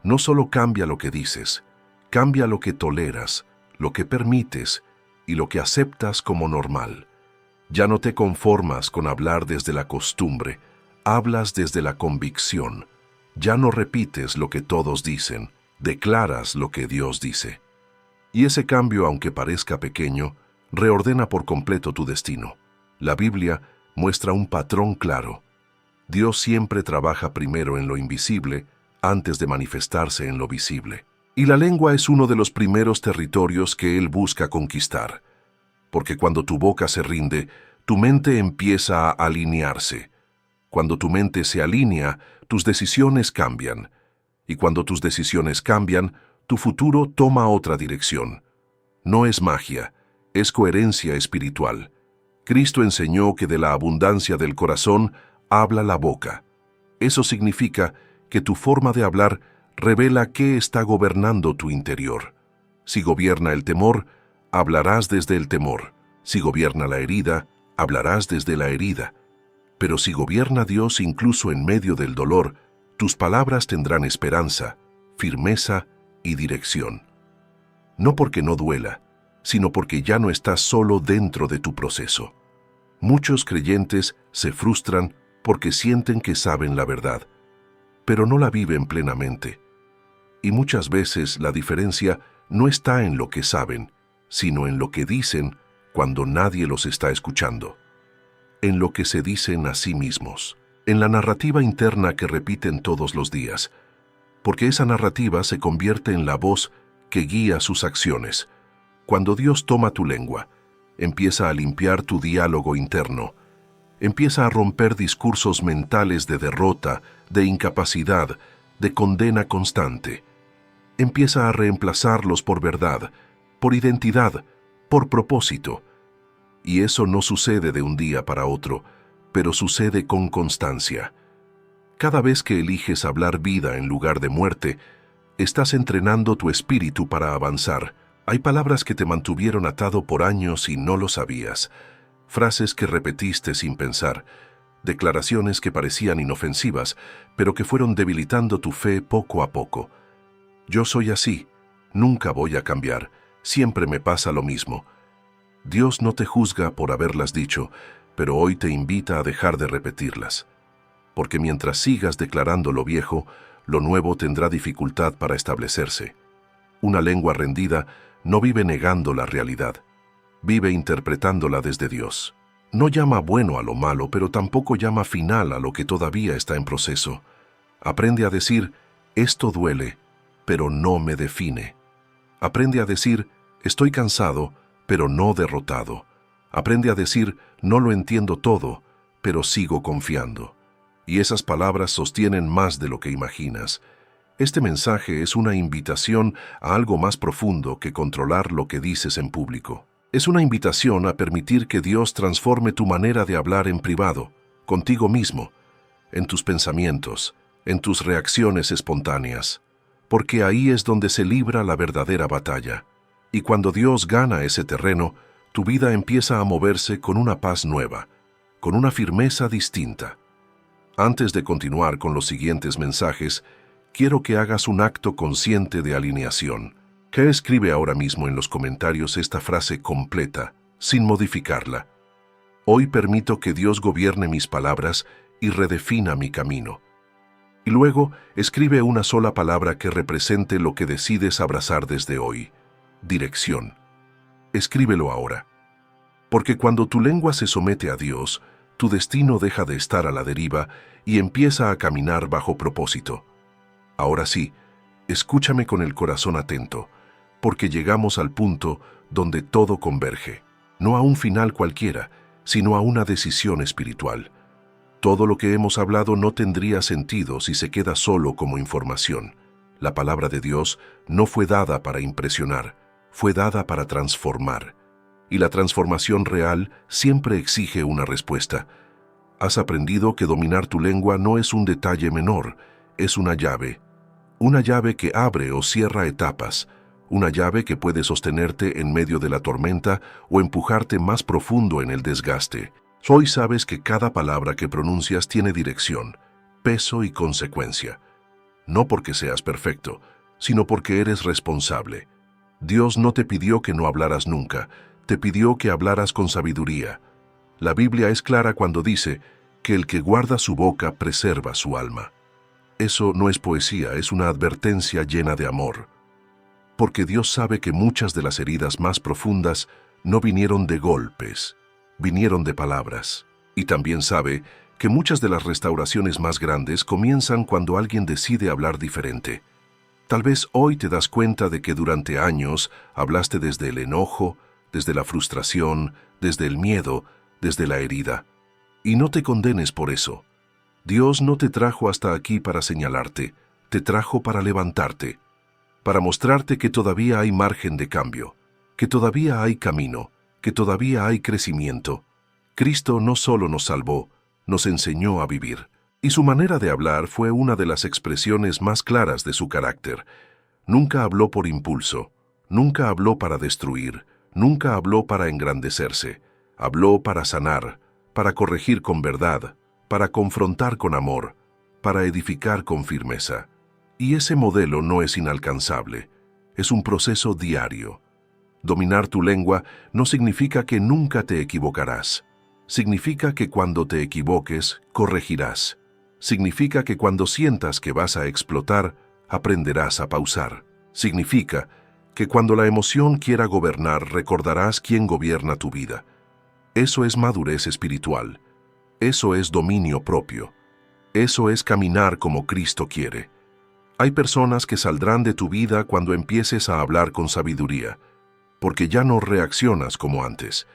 [SPEAKER 1] no solo cambia lo que dices, cambia lo que toleras, lo que permites y lo que aceptas como normal. Ya no te conformas con hablar desde la costumbre, hablas desde la convicción. Ya no repites lo que todos dicen, declaras lo que Dios dice. Y ese cambio, aunque parezca pequeño, reordena por completo tu destino. La Biblia muestra un patrón claro. Dios siempre trabaja primero en lo invisible antes de manifestarse en lo visible. Y la lengua es uno de los primeros territorios que Él busca conquistar. Porque cuando tu boca se rinde, tu mente empieza a alinearse. Cuando tu mente se alinea, tus decisiones cambian. Y cuando tus decisiones cambian, tu futuro toma otra dirección. No es magia, es coherencia espiritual. Cristo enseñó que de la abundancia del corazón habla la boca. Eso significa que tu forma de hablar revela qué está gobernando tu interior. Si gobierna el temor, hablarás desde el temor. Si gobierna la herida, hablarás desde la herida. Pero si gobierna Dios incluso en medio del dolor, tus palabras tendrán esperanza, firmeza y dirección. No porque no duela, sino porque ya no estás solo dentro de tu proceso. Muchos creyentes se frustran porque sienten que saben la verdad, pero no la viven plenamente. Y muchas veces la diferencia no está en lo que saben, sino en lo que dicen cuando nadie los está escuchando. en lo que se dicen a sí mismos, en la narrativa interna que repiten todos los días, porque esa narrativa se convierte en la voz que guía sus acciones. Cuando Dios toma tu lengua, empieza a limpiar tu diálogo interno, empieza a romper discursos mentales de derrota, de incapacidad, de condena constante. Empieza a reemplazarlos por verdad, por identidad, por propósito. Y eso no sucede de un día para otro, pero sucede con constancia. Cada vez que eliges hablar vida en lugar de muerte, estás entrenando tu espíritu para avanzar. Hay palabras que te mantuvieron atado por años y no lo sabías, frases que repetiste sin pensar, declaraciones que parecían inofensivas, pero que fueron debilitando tu fe poco a poco. Yo soy así, nunca voy a cambiar, siempre me pasa lo mismo. Dios no te juzga por haberlas dicho, pero hoy te invita a dejar de repetirlas. Porque mientras sigas declarando lo viejo, lo nuevo tendrá dificultad para establecerse. Una lengua rendida no vive negando la realidad, vive interpretándola desde Dios. No llama bueno a lo malo, pero tampoco llama final a lo que todavía está en proceso. Aprende a decir, esto duele, pero no me define. Aprende a decir, estoy cansado, pero no derrotado. Aprende a decir, no lo entiendo todo, pero sigo confiando. Y esas palabras sostienen más de lo que imaginas. Este mensaje es una invitación a algo más profundo que controlar lo que dices en público. Es una invitación a permitir que Dios transforme tu manera de hablar en privado, contigo mismo, en tus pensamientos, en tus reacciones espontáneas, porque ahí es donde se libra la verdadera batalla. Y cuando Dios gana ese terreno, tu vida empieza a moverse con una paz nueva, con una firmeza distinta. Antes de continuar con los siguientes mensajes, quiero que hagas un acto consciente de alineación. Que escribe ahora mismo en los comentarios esta frase completa, sin modificarla. Hoy permito que Dios gobierne mis palabras y redefina mi camino. Y luego escribe una sola palabra que represente lo que decides abrazar desde hoy. Dirección. Escríbelo ahora. Porque cuando tu lengua se somete a Dios, tu destino deja de estar a la deriva y empieza a caminar bajo propósito. Ahora sí, escúchame con el corazón atento, porque llegamos al punto donde todo converge, no a un final cualquiera, sino a una decisión espiritual. Todo lo que hemos hablado no tendría sentido si se queda solo como información. La palabra de Dios no fue dada para impresionar, fue dada para transformar. Y la transformación real siempre exige una respuesta. Has aprendido que dominar tu lengua no es un detalle menor, es una llave que abre o cierra etapas, una llave que puede sostenerte en medio de la tormenta o empujarte más profundo en el desgaste. Hoy sabes que cada palabra que pronuncias tiene dirección, peso y consecuencia. No porque seas perfecto, sino porque eres responsable. Dios no te pidió que no hablaras nunca, te pidió que hablaras con sabiduría. La Biblia es clara cuando dice que el que guarda su boca preserva su alma. Eso no es poesía, es una advertencia llena de amor. Porque Dios sabe que muchas de las heridas más profundas no vinieron de golpes, vinieron de palabras. Y también sabe que muchas de las restauraciones más grandes comienzan cuando alguien decide hablar diferente. Tal vez hoy te das cuenta de que durante años hablaste desde el enojo, desde la frustración, desde el miedo, desde la herida. Y no te condenes por eso. Dios no te trajo hasta aquí para señalarte, te trajo para levantarte, para mostrarte que todavía hay margen de cambio, que todavía hay camino, que todavía hay crecimiento. Cristo no solo nos salvó, nos enseñó a vivir. Y su manera de hablar fue una de las expresiones más claras de su carácter. Nunca habló por impulso, nunca habló para destruir, nunca habló para engrandecerse. Habló para sanar, para corregir con verdad, para confrontar con amor, para edificar con firmeza. Y ese modelo no es inalcanzable, es un proceso diario. Dominar tu lengua no significa que nunca te equivocarás. Significa que cuando te equivoques, corregirás. Significa que cuando sientas que vas a explotar, aprenderás a pausar. Significa que cuando la emoción quiera gobernar, recordarás quién gobierna tu vida. Eso es madurez espiritual. Eso es dominio propio. Eso es caminar como Cristo quiere. Hay personas que saldrán de tu vida cuando empieces a hablar con sabiduría, porque ya no reaccionas como antes.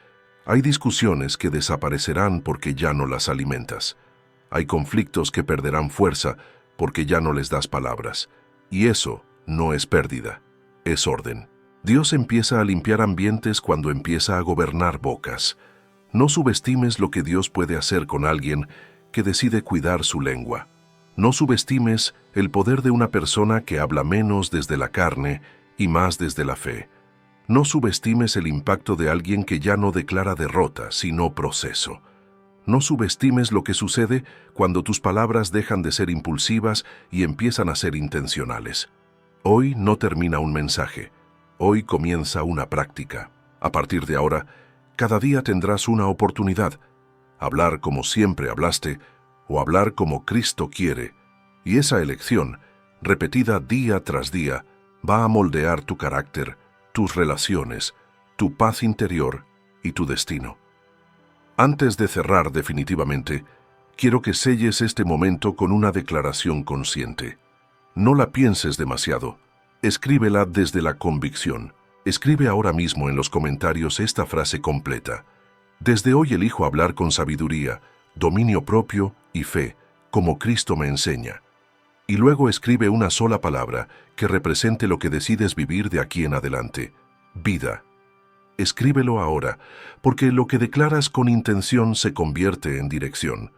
[SPEAKER 1] Hay discusiones que desaparecerán porque ya no las alimentas. Hay conflictos que perderán fuerza porque ya no les das palabras. Y eso no es pérdida, es orden. Dios empieza a limpiar ambientes cuando empieza a gobernar bocas. No subestimes lo que Dios puede hacer con alguien que decide cuidar su lengua. No subestimes el poder de una persona que habla menos desde la carne y más desde la fe. No subestimes el impacto de alguien que ya no declara derrota, sino proceso. No subestimes lo que sucede cuando tus palabras dejan de ser impulsivas y empiezan a ser intencionales. Hoy no termina un mensaje. Hoy comienza una práctica. A partir de ahora, cada día tendrás una oportunidad. Hablar como siempre hablaste o hablar como Cristo quiere. Y esa elección, repetida día tras día, va a moldear tu carácter, tus relaciones, tu paz interior y tu destino. Antes de cerrar definitivamente, quiero que selles este momento con una declaración consciente. No la pienses demasiado. Escríbela desde la convicción. Escribe ahora mismo en los comentarios esta frase completa. Desde hoy elijo hablar con sabiduría, dominio propio y fe, como Cristo me enseña. Y luego escribe una sola palabra que represente lo que decides vivir de aquí en adelante. Vida. Escríbelo ahora, porque lo que declaras con intención se convierte en dirección.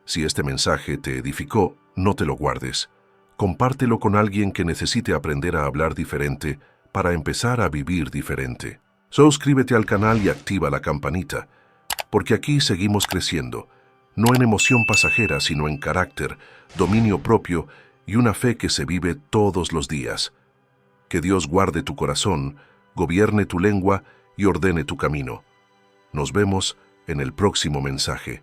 [SPEAKER 1] Si este mensaje te edificó, no te lo guardes. Compártelo con alguien que necesite aprender a hablar diferente para empezar a vivir diferente. Suscríbete al canal y activa la campanita, porque aquí seguimos creciendo, no en emoción pasajera, sino en carácter, dominio propio y una fe que se vive todos los días. Que Dios guarde tu corazón, gobierne tu lengua y ordene tu camino. Nos vemos en el próximo mensaje.